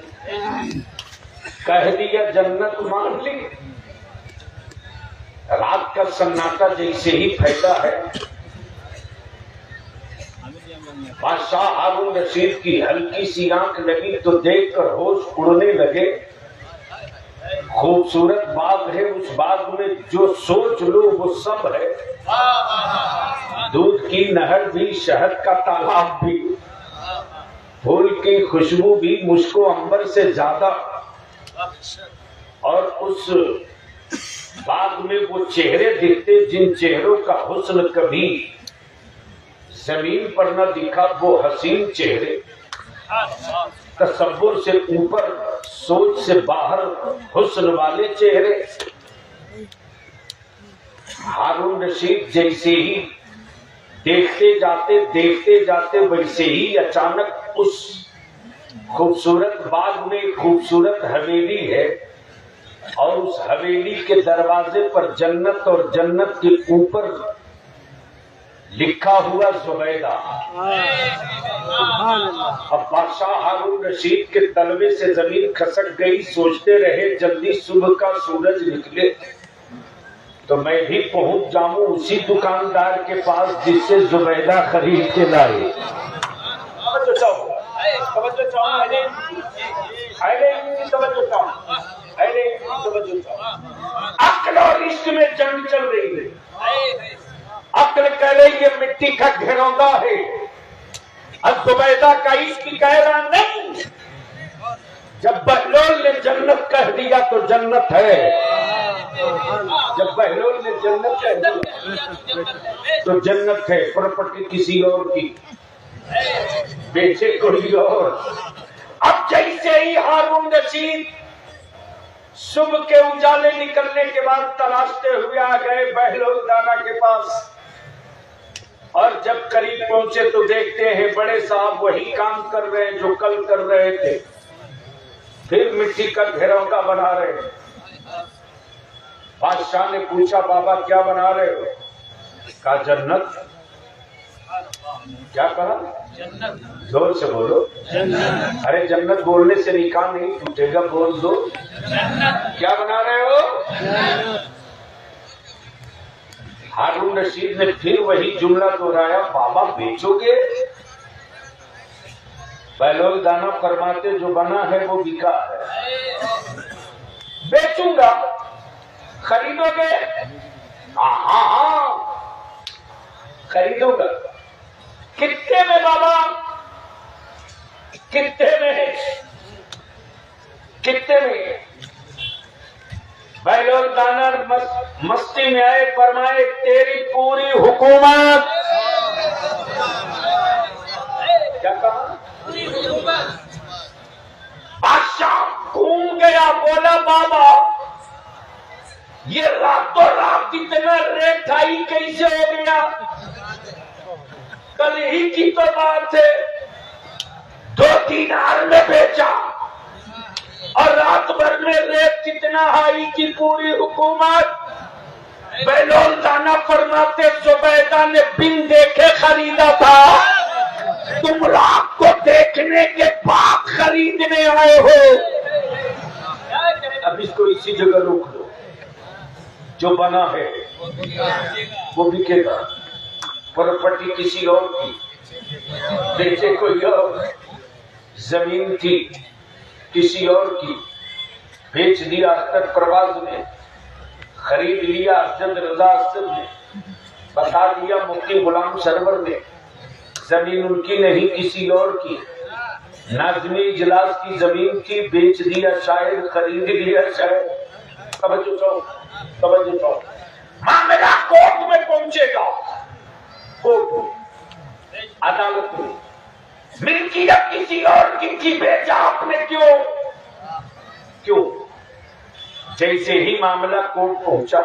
कह दिया जन्नत मान ली। रात का सन्नाटा जैसे ही फैला है, बादशाह हारून रशीद की हल्की सी आंख लगी तो देखकर होश उड़ने लगे। खूबसूरत बाग है, उस बाग में जो सोच लो वो सब है। दूध की नहर भी, शहद का तालाब भी, फूल की खुशबू भी मुझको अंबर से ज्यादा। और उस बाग में वो चेहरे दिखते जिन चेहरों का हुस्न कभी जमीन पर न दिखा, वो हसीन चेहरे। तसव्वुर से ऊपर, सोच से बाहर हुस्न वाले चेहरे। हारून रशीद जैसे ही देखते जाते वैसे ही अचानक उस खूबसूरत बाग में खूबसूरत हवेली है और उस हवेली के दरवाजे पर जन्नत और जन्नत के ऊपर लिखा हुआ जुबैदा। अब बादशाह हारून रशीद के तलवे से जमीन खसक गई। सोचते रहे जल्दी सुबह का सूरज निकले तो मैं भी पहुंच जाऊं उसी दुकानदार के पास जिससे जुबैदा खरीद के लाए। अक्ल और इश्क में जंग चल रही है। अक्ल कह रही ये मिट्टी का घिरौंदा है, और जुबैदा का इश्क कह रहा नहीं। जब बहलोल ने जन्नत कह दिया तो जन्नत है। जब बहलोल ने जन्नत कह दिया तो जन्नत है। प्रॉपर्टी किसी और की, बेचे कोई और। अब जैसे ही हारून रशीद सुबह के उजाले निकलने के बाद तलाशते हुए आ गए बहलोल दाना के पास, और जब करीब पहुंचे तो देखते हैं बड़े साहब वही काम कर रहे हैं जो कल कर रहे थे। फिर मिट्टी का घिरौंदा बना रहे हैं। बादशाह ने पूछा, बाबा क्या बना रहे हो? कहा जन्नत। क्या कहा? जन्नत। जोर से बोलो। जन्नत। अरे जन्नत बोलने से निकाह नहीं टूटेगा, बोल दो। जन्नत। क्या बना रहे हो? जन्नत। हारून रशीद ने फिर वही जुमला दोहराया, बाबा बेचोगे? बहलोल दाना फरमाते जो बना है वो बिका है। बेचूंगा, खरीदोगे? हाँ खरीदूंगा। कितने में बाबा? कितने में? कितने में? बहलोल दाना मस्ती में आए, फरमाए तेरी पूरी हुकूमत। क्या कहा? बादशाह घूम गया, बोला बाबा ये रातों रात इतना रेट हाई कैसे हो गया? कल ही की तो बात है, 2 दिनार में बेचा और रात भर में रेट कितना हाई की पूरी हुकूमत। बहलोल दाना फरमाते जुबैदा ने बिन देखे खरीदा था, तुम रात को देखने के बाद खरीदने आए हो। अब इसको इसी जगह रोक लो, जो बना है वो बिकेगा। प्रॉपर्टी किसी और की, बेचे कोई और, जमीन थी किसी और की, बेच दिया अख्तर परवाज ने, खरीद लिया अरशद रजा असद ने, बता दिया मुफ्ती गुलाम सरवर ने, जमीन उनकी नहीं किसी और की, नाज़िमी इजलास की जमीन थी, बेच दिया शायर, खरीद लिया शायर। तवज्जो मामला कोर्ट में पहुंचेगा, कोर्ट अदालत में, मिल्कियत किसी और की बेचा आपने क्यों? जैसे ही मामला कोर्ट पहुंचा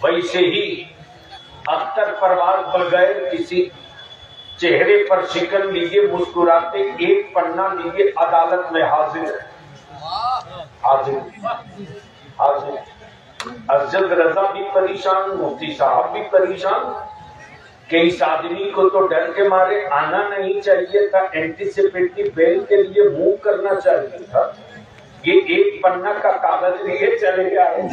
वैसे ही अख्तर परवाज बगैर किसी चेहरे पर शिकन लिए मुस्कुराते एक पन्ना लिए अदालत में हाजिर। अरशद रजा भी परेशान, मुफ्ती साहब भी परेशान कि इस आदमी को तो डर के मारे आना नहीं चाहिए था, एंटीसिपेटरी बेल के लिए मूव करना चाहिए था, ये एक पन्ना का कागज लिए चले आए।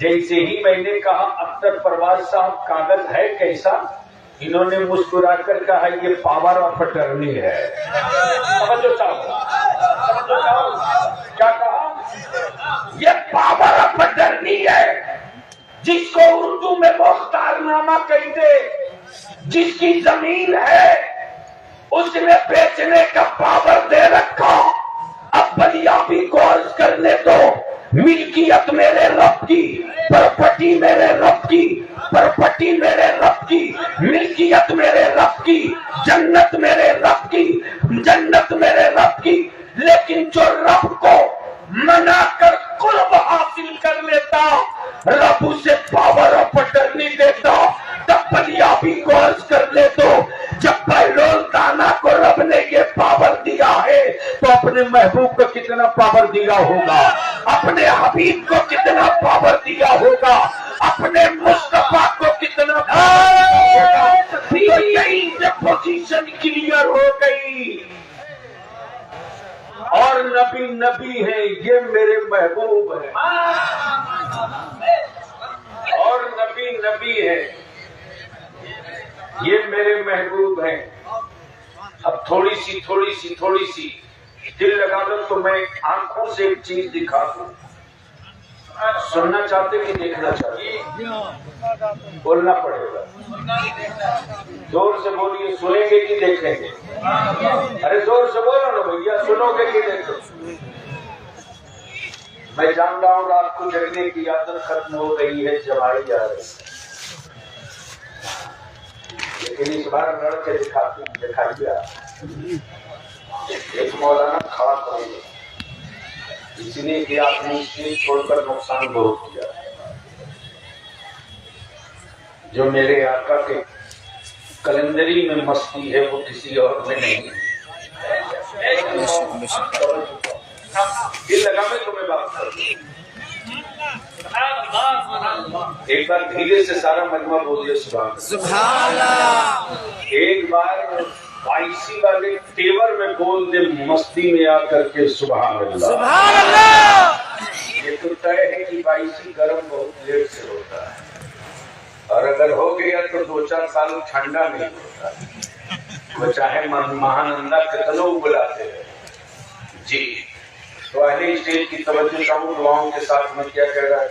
जैसे ही मैंने कहा अख्तर परवाज साहब कागज है कैसा, इन्होंने मुस्कुराकर कहा ये पावर ऑफ अटर्नी है। क्या कहा? ये पावर ऑफ अटर्नी है, जिसको उर्दू में मुख्तारनामा कहते, जिसकी जमीन है उसने बेचने का पावर दे रखा। अब बलियाबी को अर्ज करने दो, मिल्कियत मेरे रब की, प्रॉपर्टी मेरे रब की, प्रॉपर्टी मेरे रब की, मिल्कियत मेरे रब की, जन्नत मेरे रब की, जन्नत मेरे रब की। लेकिन जो रब को मना कर कुर्ब हासिल कर लेता, रब उसे पावर ऑफ अटर्नी देता। तब बलियाबी को अर्ज कर ले दो, जब बहलोल दाना को रब ने ये पावर दिया है तो अपने महबूब को कितना पावर दिया होगा, अपने हबीब को कितना पावर दिया होगा, अपने मुस्तफा को कितना पावर दिया होगा। यही से पोजीशन क्लियर हो गई। और नबी नबी है, ये मेरे महबूब है, और नबी नबी है, ये मेरे महबूब हैं। अब थोड़ी सी दिल लगा दो तो मैं आंखों से एक चीज दिखा दूं। सुनना चाहते कि देखना चाहते? बोलना पड़ेगा, जोर से बोलिए। सुनेंगे कि देखेंगे? अरे जोर से बोलो ना भैया, सुनोगे कि देखोगे? मैं जान रहा हूँ रात को जगने की आदत खत्म हो गई है, जमाई जा रही है, लेकिन इस बार लड़के दिखाइए। एक मौलाना खड़ा करेंगे, इसलिए कि आपने स्टेज छोड़कर नुकसान बहुत किया। जो मेरे आका के कलंदरी में मस्ती है वो किसी और में नहीं। दिल लगा मैं तुम्हें बात कर, एक बार धीरे से सारा मजमा बोलिए सुभान अल्लाह। एक बार वाइसी वाले तेवर में बोल दे, मस्ती में आकर के सुभान अल्लाह। ये तो तय है कि वाइसी गर्म बहुत लेट से होता है, और अगर हो गया तो 2-4 साल ठंडा नहीं होता। वो चाहे महानंदा कितनों बुलाते हैं जी। तो अहले स्टेज की तवज्जो चाहूँ दुआओं के साथ में क्या कह रहा है,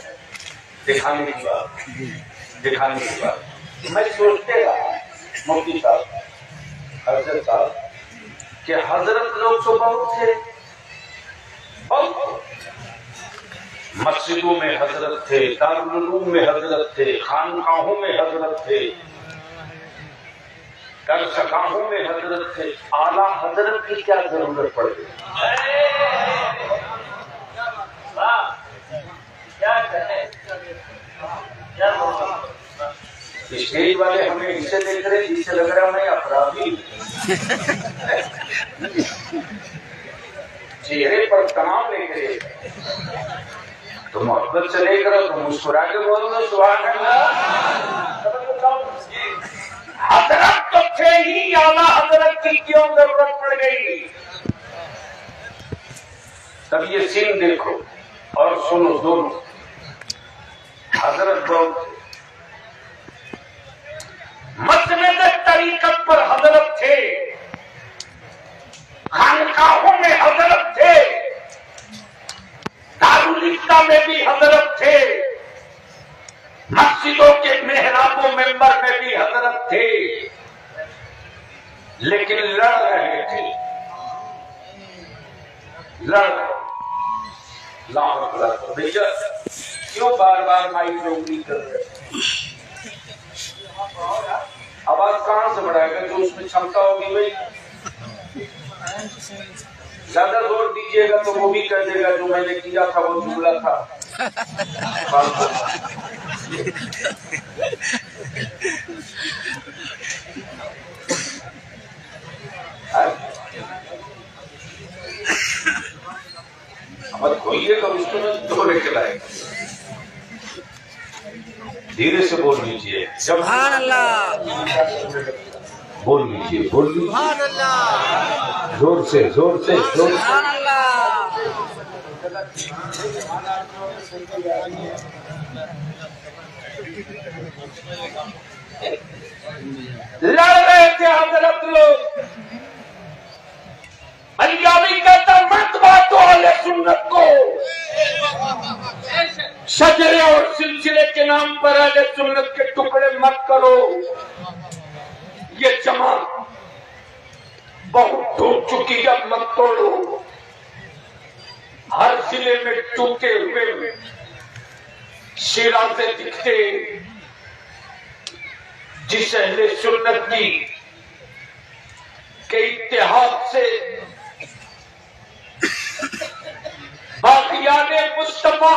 दिखाने की बात। मैं सोचते रहा मुफ्ती साहब, हजरत साहब, कि हजरत लोग तो बहुत थे, बहुत मस्जिदों में हजरत थे, दारुल उलूम में हजरत थे, खानकाहों में हजरत थे, दरसगाहों में हजरत थे। आला हजरत की क्या जरूरत पड़ गई? स्टेज वाले हमें इसे देख रहे जिससे लग रहा मैं अपराधी। चेहरे पर तमाम देख रहे, तो मोहब्बत से देख रहे हो तो मुस्कुरा के बोल दो सुभान अल्लाह। हजरत तो थे ही, आला हजरत की क्यों जरूरत पड़ गई? तब ये सीन देखो और सुनो दोनों। हजरत बहुत मसनद तरीकत पर हजरत थे, खानकाहों में हजरत थे, दारुल इफ्ता में भी हजरत थे, मस्जिदों के मेहराबों मेंबर में भी हजरत थे, लेकिन लड़ रहे थे, भैया क्यों बार बार माइक में उंगली कर रहे? आवाज कहां से बढ़ाएगा? जो उसमें क्षमता होगी भाई, ज्यादा जोर दीजिएगा तो वो भी कर देगा जो मैंने किया था वो जुमला था। अब खोइएगा उसको ना धोने के लायक, धीरे से बोल लीजिए। सुभान अल्लाह, बोल लीजिए, बोल लीजिए, सुभान अल्लाह, जोर से जोर से जोर से। सुभान अल्लाह। लड़ रहे थे हजरत लोग। अलियावी कहता मत बातो अहले सुन्नत को, शजरे और सिलसिले के नाम पर अहले सुन्नत के टुकड़े मत करो। ये जमात बहुत टूट चुकी है, मत तोड़ो। हर जिले में टूटे हुए शिराजे दिखते, जिस अहले सुन्नत की के इत्तेहाद से बाकियाने मुस्तफा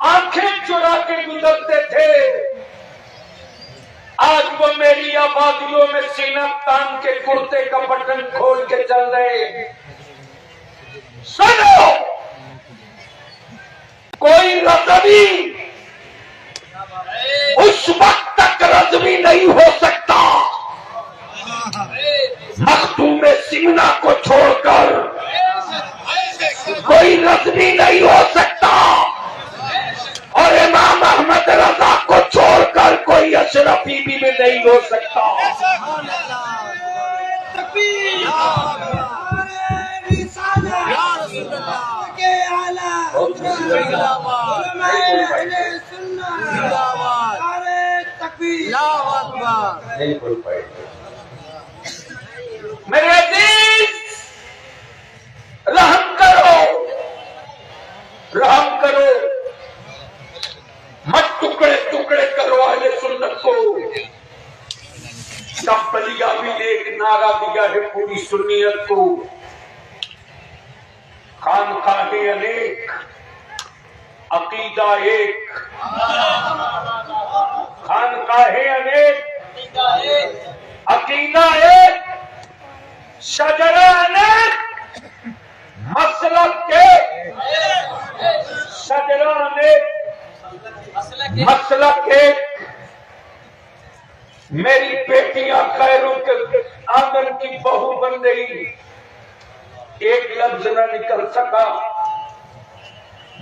आंखें चुरा के गुजरते थे, आज वो मेरी आबादियों में सीना तान के कुर्ते का बटन खोल के चल रहे। सुनो, कोई रज़वी उस वक्त तक रज़वी नहीं हो सकता मखदूम सीना को छोड़कर, कोई रज़वी नहीं हो सकता, और इमाम अहमद रजा को छोड़कर कोई अशरफी भी नहीं हो सकता। मेरे अजीज, रहम करो, रहम करो, मत टुकड़े टुकड़े करो अहले सुन्नत को। सब बलिया भी एक नारा दिया है पूरी सुन्नियत को, खानखाने अनेक, अकीदा एक, खानखाने अनेक, अकीदा एक, शजरा अनेक, मसलक के शजरा अनेक, मसलक एक। मेरी बेटियां खैरों के आंगन की बहू बन गई, एक लफ्ज न निकल सका।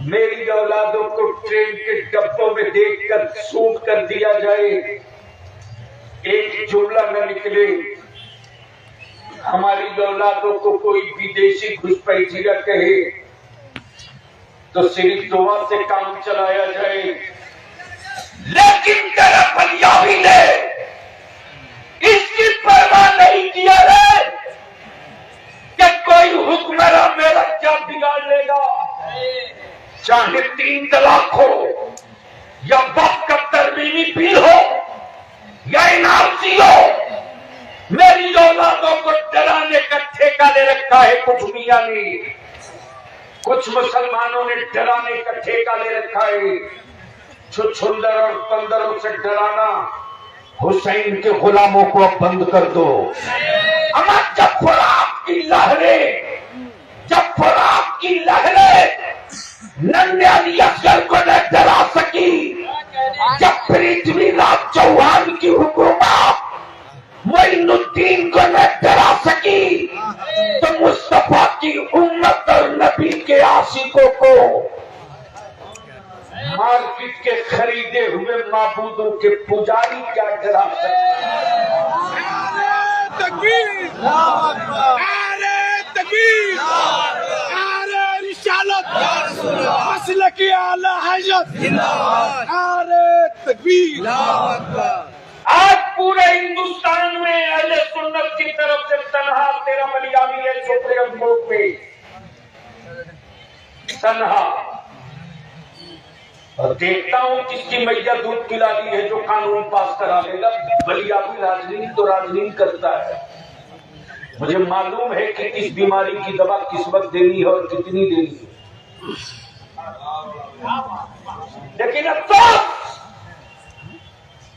मेरी औलादों को ट्रेन के डब्बों में देखकर सूट कर दिया जाए, एक जुमला न निकले। हमारी औलादों को कोई विदेशी घुसपैठिया कहे तो सिर्फ दुआ से काम चलाया जाए, लेकिन तेरा पंजाबी ने इसकी परवाह नहीं किया रे कि कोई हुक्मरान मेरा क्या बिगाड़ लेगा। चाहे 3 तलाक हो, या वक्त का तरमीमी बिल हो, या एनआरसी हो, मेरी औलादों को डराने का ठेका ले रखा है कुछ मियां ने, कुछ मुसलमानों ने डराने का ठेका ले रखा है। छुछुंदर और बंदरों से डराना, हुसैन के गुलामों को अब बंद कर दो। अमा जब फराक की लहरें नन्याली असगर को न डरा सकी, जब पृथ्वीराज चौहान की हुकूमत मोइनुद्दीन को न डरा सकी, तो मुस्तफा की उम्मत और नबी के आशिकों को मार के खरीद के खरीदे हुए माबूदों के पुजारी क्या डरा सकते हैं। तकबीर, नारे तकबीर, नारे रिसालत, मसलक आला हज़रत, नारे तकबीर। आज पूरे हिंदुस्तान में अहले सुन्नत की तरफ से तन्हा तेरा बलियामी है सुप्रीम कोर्ट में, तन्हा। और देखता हूँ किसकी मैया दूध पिला दी है जो कानून पास करा लेगा। बलियामी राजनीति तो राजनीति करता है। मुझे मालूम है कि किस बीमारी की दवा किस वक्त देनी है और कितनी देनी है, लेकिन अब तो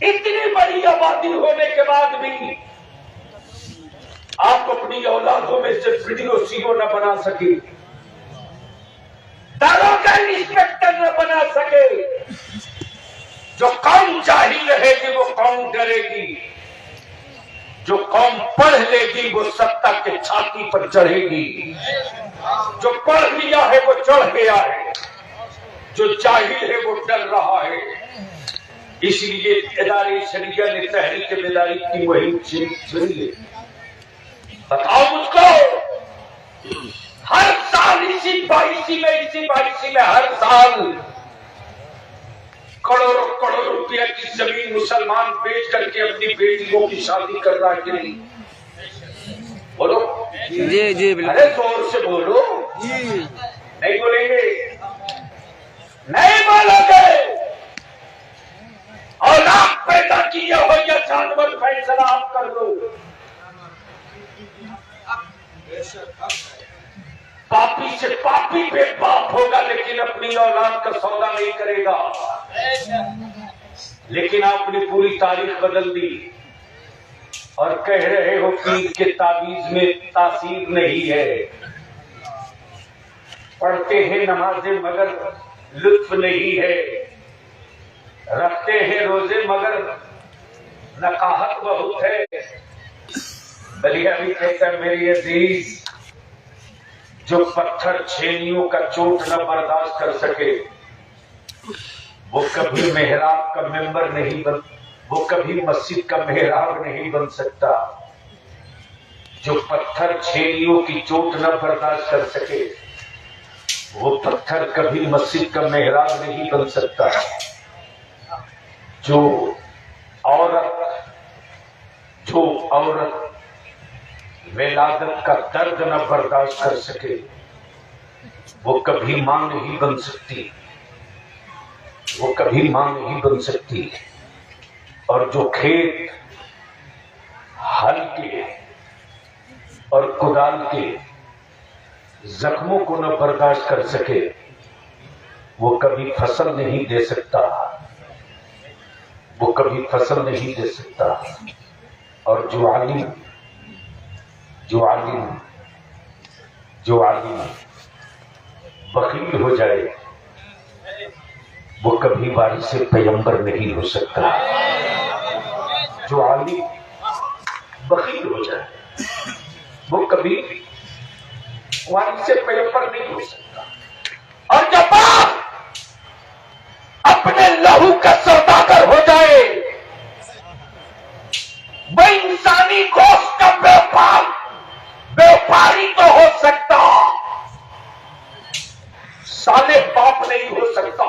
इतनी बड़ी आबादी होने के बाद भी आप अपनी औलादों में से वीडियो सीओ न बना सके, दारोगा इंस्पेक्टर न बना सके। जो कौम जाहिल रहेगी वो कौम डरेगी, जो कौम पढ़ लेगी वो सत्ता के छाती पर चढ़ेगी। जो पढ़ लिया है वो चढ़ गया है, जो जाहिल है वो डर रहा है। इसलिए इदारे शरिया ने तहरीक बेदारी की मुहिम चुनी। बताओ मुझको, हर साल इसी बाईसी में हर साल करोड़ों करोड़ रुपया की जमीन मुसलमान बेच करके अपनी बेटियों की शादी कर रहा है कि नहीं? बोलो जी जी बिल्कुल। अरे जोर से बोलो। नहीं बोलेंगे, नहीं बोलोगे। औलाद पैदा किए हो या जानवर, फैसला आप कर लो। पापी से पापी बेबाप होगा लेकिन अपनी औलाद का सौदा नहीं करेगा। लेकिन आपने पूरी तारीख बदल दी और कह रहे हो कि इनके ताबीज में तासीर नहीं है। पढ़ते हैं नमाजें मगर लुत्फ नहीं है, रखते हैं रोजे मगर नकाहत बहुत है। बलिया भी कहता है मेरी अजीज, जो पत्थर छेनियों का चोट न बर्दाश्त कर सके वो कभी मेहराब का मेंबर नहीं बन, वो कभी मस्जिद का मेहराब नहीं बन सकता। जो पत्थर छेनियों की चोट न बर्दाश्त कर सके वो पत्थर कभी मस्जिद का मेहराब नहीं बन सकता। जो औरत विलादत का दर्द न बर्दाश्त कर सके वो कभी मां नहीं बन सकती, वो कभी मां नहीं बन सकती। और जो खेत हल के और कुदाल के जख्मों को न बर्दाश्त कर सके वो कभी फसल नहीं दे सकता, वो कभी फसल नहीं दे सकता। और जो आलिम बखील हो जाए वो कभी वारिस से पैगंबर नहीं हो सकता। जो आलिम बखील हो जाए वो कभी वारिस से पैगंबर नहीं हो सकता। और जब आप अपने लहू का सौदागर हो जाए वो इंसानी गोश्त का व्यापारी तो हो सकता, साले बाप नहीं हो सकता।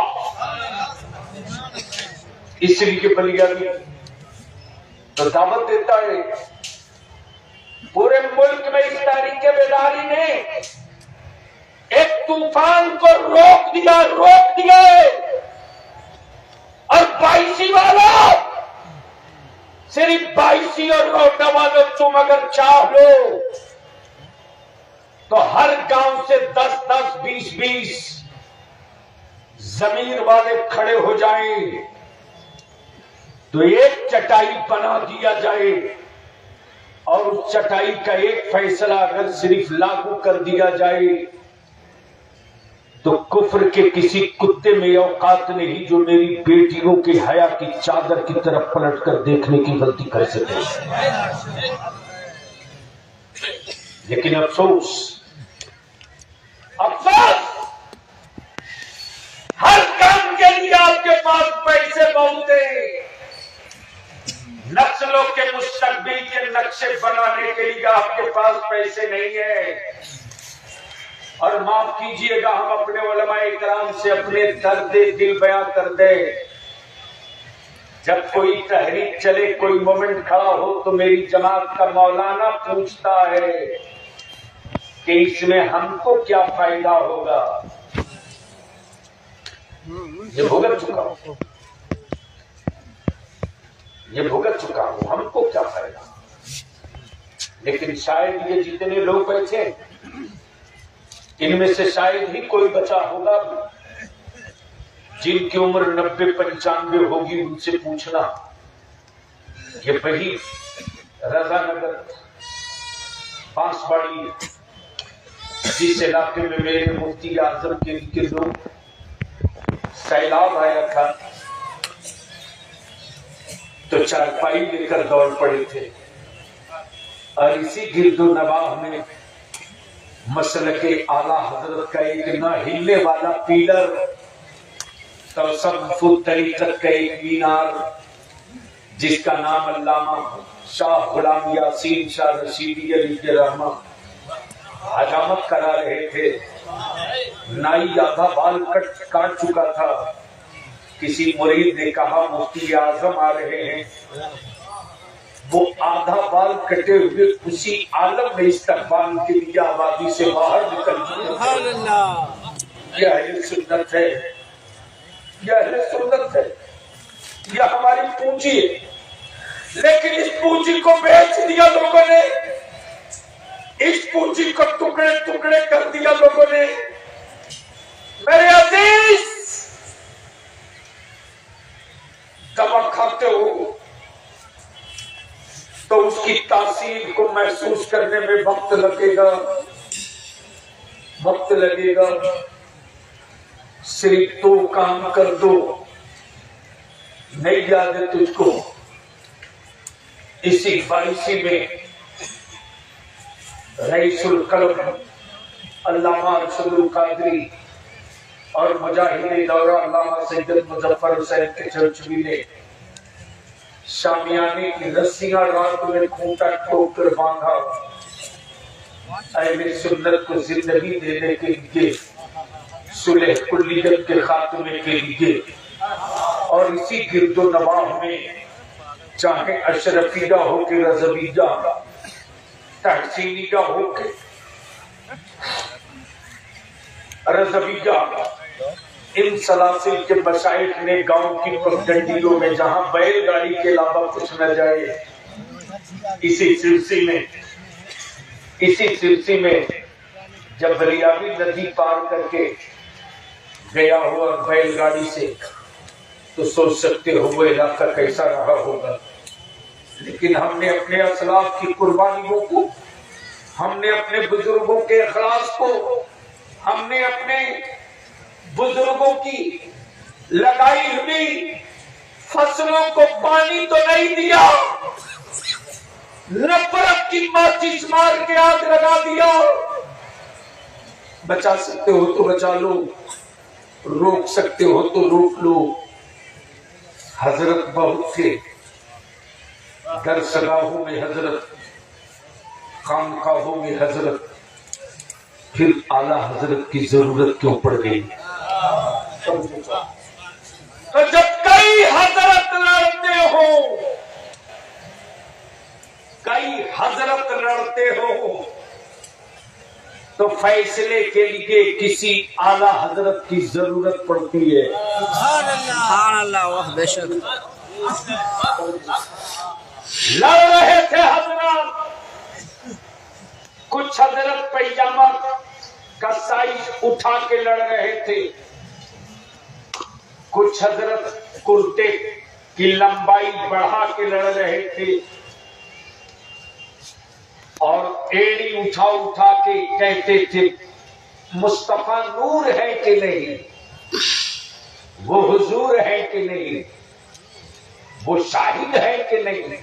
इसलिए बलिया तो दावत देता है। पूरे मुल्क में इस तारीख बेदारी ने एक तूफान को रोक दिया और 22 वालों, सिर्फ 22 और रोटा वालों, तुम अगर चाहो तो हर गांव से 10-10, 20-20 जमीर वाले खड़े हो जाएं तो एक चटाई बना दिया जाए और उस चटाई का एक फैसला अगर सिर्फ लागू कर दिया जाए तो कुफ्र के किसी कुत्ते में औकात नहीं जो मेरी बेटियों की हया की चादर की तरफ पलट कर देखने की गलती कर सके। लेकिन अफसोस हर काम के लिए आपके पास मुस्तकबिल के नक्शे बनाने के लिए आपके पास पैसे नहीं है। और माफ कीजिएगा, हम अपने उलमाए किराम से अपने दर्द दिल बयां कर दे। जब कोई तहरीक चले, कोई मोमेंट खड़ा हो, तो मेरी जमात का मौलाना पूछता है कि इसमें हमको क्या फायदा होगा। ये भुगत चुका हूं, ये भुगत चुका हूं, हमको क्या फायदा। लेकिन शायद ये जितने लोग बैठे, इनमें से शायद ही कोई बचा होगा जिनकी उम्र 90-95 होगी। उनसे पूछना, ये वही रजानगर बांसवाड़ी जिस इलाके में मेरे मुफ्ती आजम के लोग सैलाब आया था, तो चारपाई लेकर दौड़ पड़े थे। और इसी गिरदो नवाह में मसलके आला हजरत का एक न हिलने वाला पिलर, तसव्वुफ तरीकत का एक मीनार, जिसका नाम अल्लामा शाह गुलाम यासीन शाह रशीदी अली के रहमा हजामत करा रहे थे। नाई आधा बाल काट चुका था। किसी मुरीद ने कहा मुफ्ती आजम आ रहे हैं। वो आधा बाल कटे हुए उसी आलम में इस्तकबाल के लिए आबादी से बाहर निकल गए। यह अहले सुन्नत है, यह अहले सुन्नत है, यह हमारी पूंजी है। लेकिन इस पूंजी को बेच दिया लोगों ने, इस पूंजी को टुकड़े टुकड़े कर दिया लोगों ने। मेरे अजीज, दवा खाते हो तो उसकी तासीर को महसूस करने में वक्त लगेगा, वक्त लगेगा। सिर्फ तो काम कर दो, नहीं याद है तुझको। इसी 22 में रईसुल कलम अल्लामा अरशदुल कादरी और मुजाहिद दौरा अल्लामा सैयद मुजफ्फर हुसैन के चर्चवी ने शामियाने की रस्सियां रात में खूंटा ठोक कर बांधा, अहले सुन्नत को जिंदगी देने के लिए, सुलह कुल्लियत के खात्मे के लिए। और इसी गिरदो नवाह में चाहे अशरफिया हो के रजविया, तहसीनिया हो के रजविया, इन सलासिल के मशाइख ने गांव की पगडंडियों में जहां बैलगाड़ी के अलावा कुछ न जाए, इसी सिलसिले में जब बलियाबी नदी पार करके गया हुआ बैलगाड़ी से, तो सोच सकते हो वो इलाका कैसा रहा होगा। लेकिन हमने अपने असलाफ की कुर्बानियों को, हमने अपने बुजुर्गों के अखलास को, हमने अपने बुजुर्गों की लगाई हुई फसलों को पानी तो नहीं दिया, नफरत की माचिस मार के आग लगा दिया। बचा सकते हो तो बचा लो, रोक सकते हो तो रोक लो। हजरत बहुत थे, घर सगाहों में हजरत, खानकाहों में हजरत, फिर आला हजरत की जरूरत क्यों पड़ गई। तो जब कई हजरत लड़ते हो, कई हजरत लड़ते हो, तो फैसले के लिए किसी आला हजरत की जरूरत पड़ती है। सुभान अल्लाह, वाह बेशक। लड़ रहे थे हजरत, कुछ हजरत पैजामा का साइज उठा के लड़ रहे थे, कुछ हजरत कुर्ते की लंबाई बढ़ा के लड़ रहे थे, और एड़ी उठा उठा के कहते थे मुस्तफा नूर है कि नहीं, वो हुजूर है कि नहीं, वो शाहिद है कि नहीं,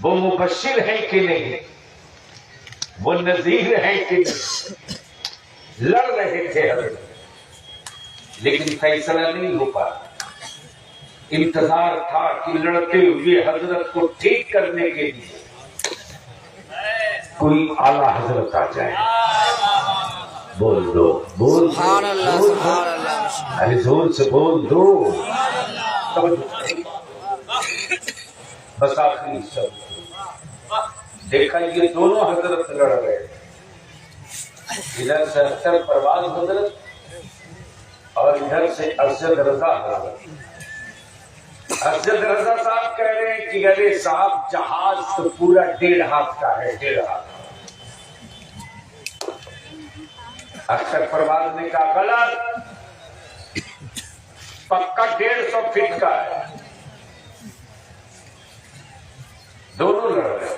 वो मुबशिर है कि नहीं, वो नजीर है कि नहीं। लड़ रहे थे हजरत, लेकिन फैसला नहीं हो पाया। इंतजार था कि लड़ते हुए हजरत को ठीक करने के लिए कोई आला हजरत आ जाए। बोल दो, बोल सुभान अल्लाह, दो, सुभान अल्लाह। अरे जोर से बोल दो। बस आखिरी शब्द देखा, ये दोनों हजरत लड़ रहे, इधर से अख्तर परवाज हजरत और इधर से अरशद रजा हजरत। अरशद रजा साहब कह रहे हैं कि अरे साहब जहाज तो पूरा 1.5 हाथ का है, 1.5 हाथ। अख्तर परवाज ने कहा गलत, पक्का 150 फीट का है। दोनों लड़ रहे,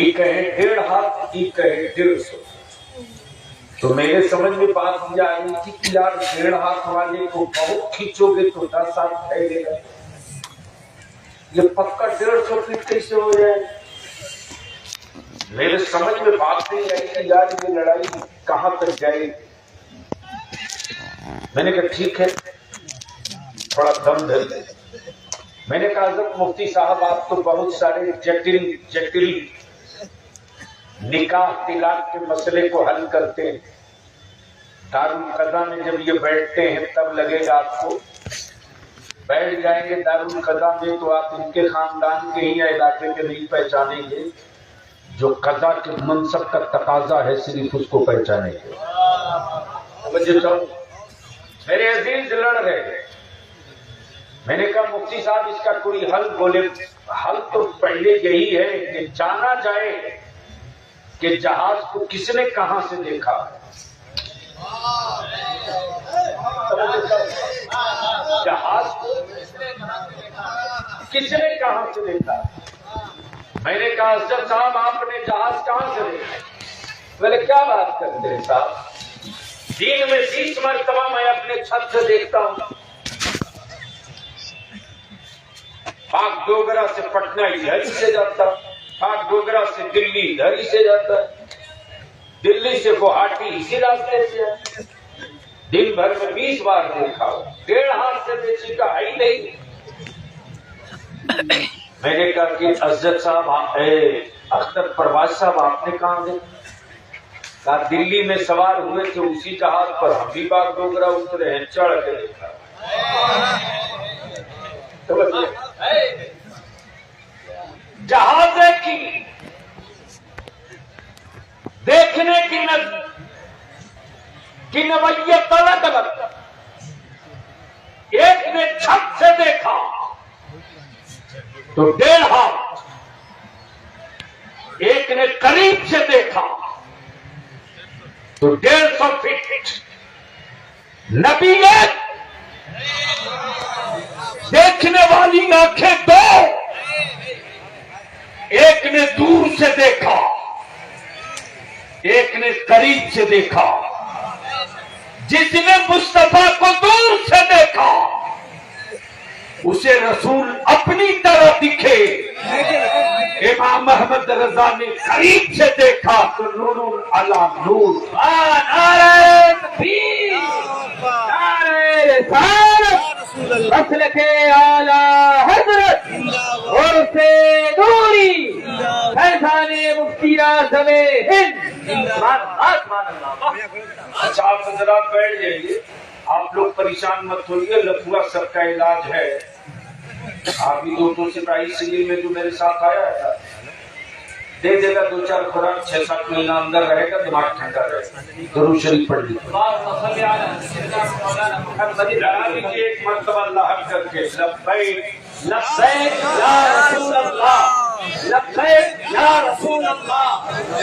एक कहे 1.5 हाथ, एक कहे 150। तो मेरे समझ में बात यह आई थी कि यार 1.5 हाथ वाले को बहुत खींचोगे तो 10 हाथ फैलेगा, ये पक्का 150 फीट कैसे हो जाए। मेरे समझ में बात नहीं आई कि यार ये लड़ाई कहां तक जाएगी। मैंने कहा ठीक है, थोड़ा दम धर ले। मैंने कहा हज़रत मुफ्ती साहब आप तो बहुत सारे जटिल जटिल निकाह तिलाक के मसले को हल करते हैं, दारुल कदा में जब ये बैठते हैं तब लगेगा आपको, बैठ जाएंगे दारुल कदा में तो आप इनके खानदान के ही या इलाके के नहीं पहचानेंगे, जो कदा के मनसब का तकाजा है सिर्फ उसको पहचानेंगे। मेरे अजीज लड़ रहे, मैंने कहा मुफ्ती साहब इसका कोई हल बोले। हल तो पहले यही है कि जाना जाए कि जहाज को किसने कहां से देखा। जहाज को किसने कहां से देखा। मैंने कहा अफसर साहब आपने जहाज कहां से देखा। बोले क्या बात करते हैं साहब, दिन में 30 मरतबा मैं अपने छत से देखता हूं। पाक डोगरा से पटना इधर ही से जाता, पाक डोगरा से दिल्ली इधर ही से जाता, दिल्ली से गुवाहाटी इसी रास्ते से। दिन भर में 20 बार देखा, 1.5 हाथ से बेची का है ही नहीं। मैंने कहा कि अज़्ज़त साहब, अख्तर परवाज साहब आपने कहा देखा। कहा दिल्ली में सवार हुए थे उसी जहाज पर हम भी पाक डोगरा उतरे हैं, चढ़ के देखा। जहाज की देखने की नवैयत अलग अलग। एक ने छत से देखा तो 1.5 हाथ, एक ने करीब से देखा तो 150 फीट। नबी एक, देखने वाली आंखें 2, एक ने दूर से देखा, एक ने करीब से देखा। जिसने मुस्तफा को दूर से देखा उसे रसूल अपनी तरह दिखे। इमाम अहमद रजा ने करीब से देखा तो नूरुल अला नूर। नारे तकबीर, नारे रिसालत, मसलक के आला हजरत और से नूरी फैज़ाने मुफ्ती आज़म हिंद। अच्छा आप जरा बैठ जाइए, आप लोग परेशान मत होइए, लफुआ सबका इलाज है। आप ही 2 सिपाही सिविल में जो मेरे साथ आया था दे देगा 2-4 खुराक, 6-7 महीना अंदर रहेगा, दिमाग ठंडा रहेगा। दुरूद शरीफ पढ़ लीजिए, एक मरतबा अल्लाह करके लब्बैक लब्बैक या रसूल अल्लाह, लब्बैक या रसूल अल्लाह,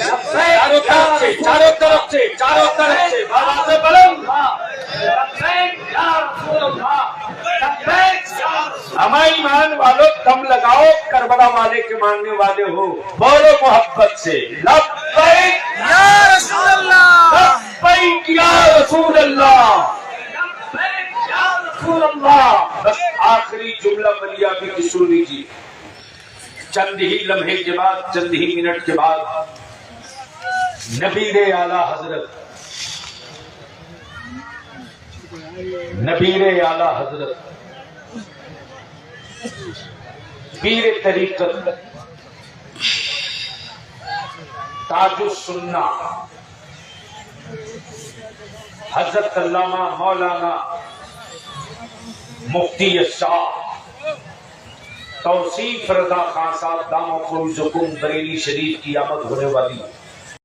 लब्बैक चारों तरफ से बाबा से बुलंद, लब्बैक या रसूल अल्लाह, लब्बैक या रसूल। हमारे ईमान वालों दम लगाओ, करबला वाले के मानने वाले हो, बोलो मोहब्बत से लब्बैक या रसूल अल्लाह, लब्बैक या रसूल अल्लाह, लब्बैक या रसूल अल्लाह। बस आखिरी जुमला बलियाबी की सुन लीजिए। चंद ही लम्हे के बाद, चंद ही मिनट के बाद नबी आला हजरत नबीर आला हजरत पीर तरीकत ताजुस सुन्ना हजरत अल्लामा मौलाना मुफ्ती शाह तौसीफ रजा खान साहब दामो फरूजुकुम बरेली शरीफ की आमद होने वाली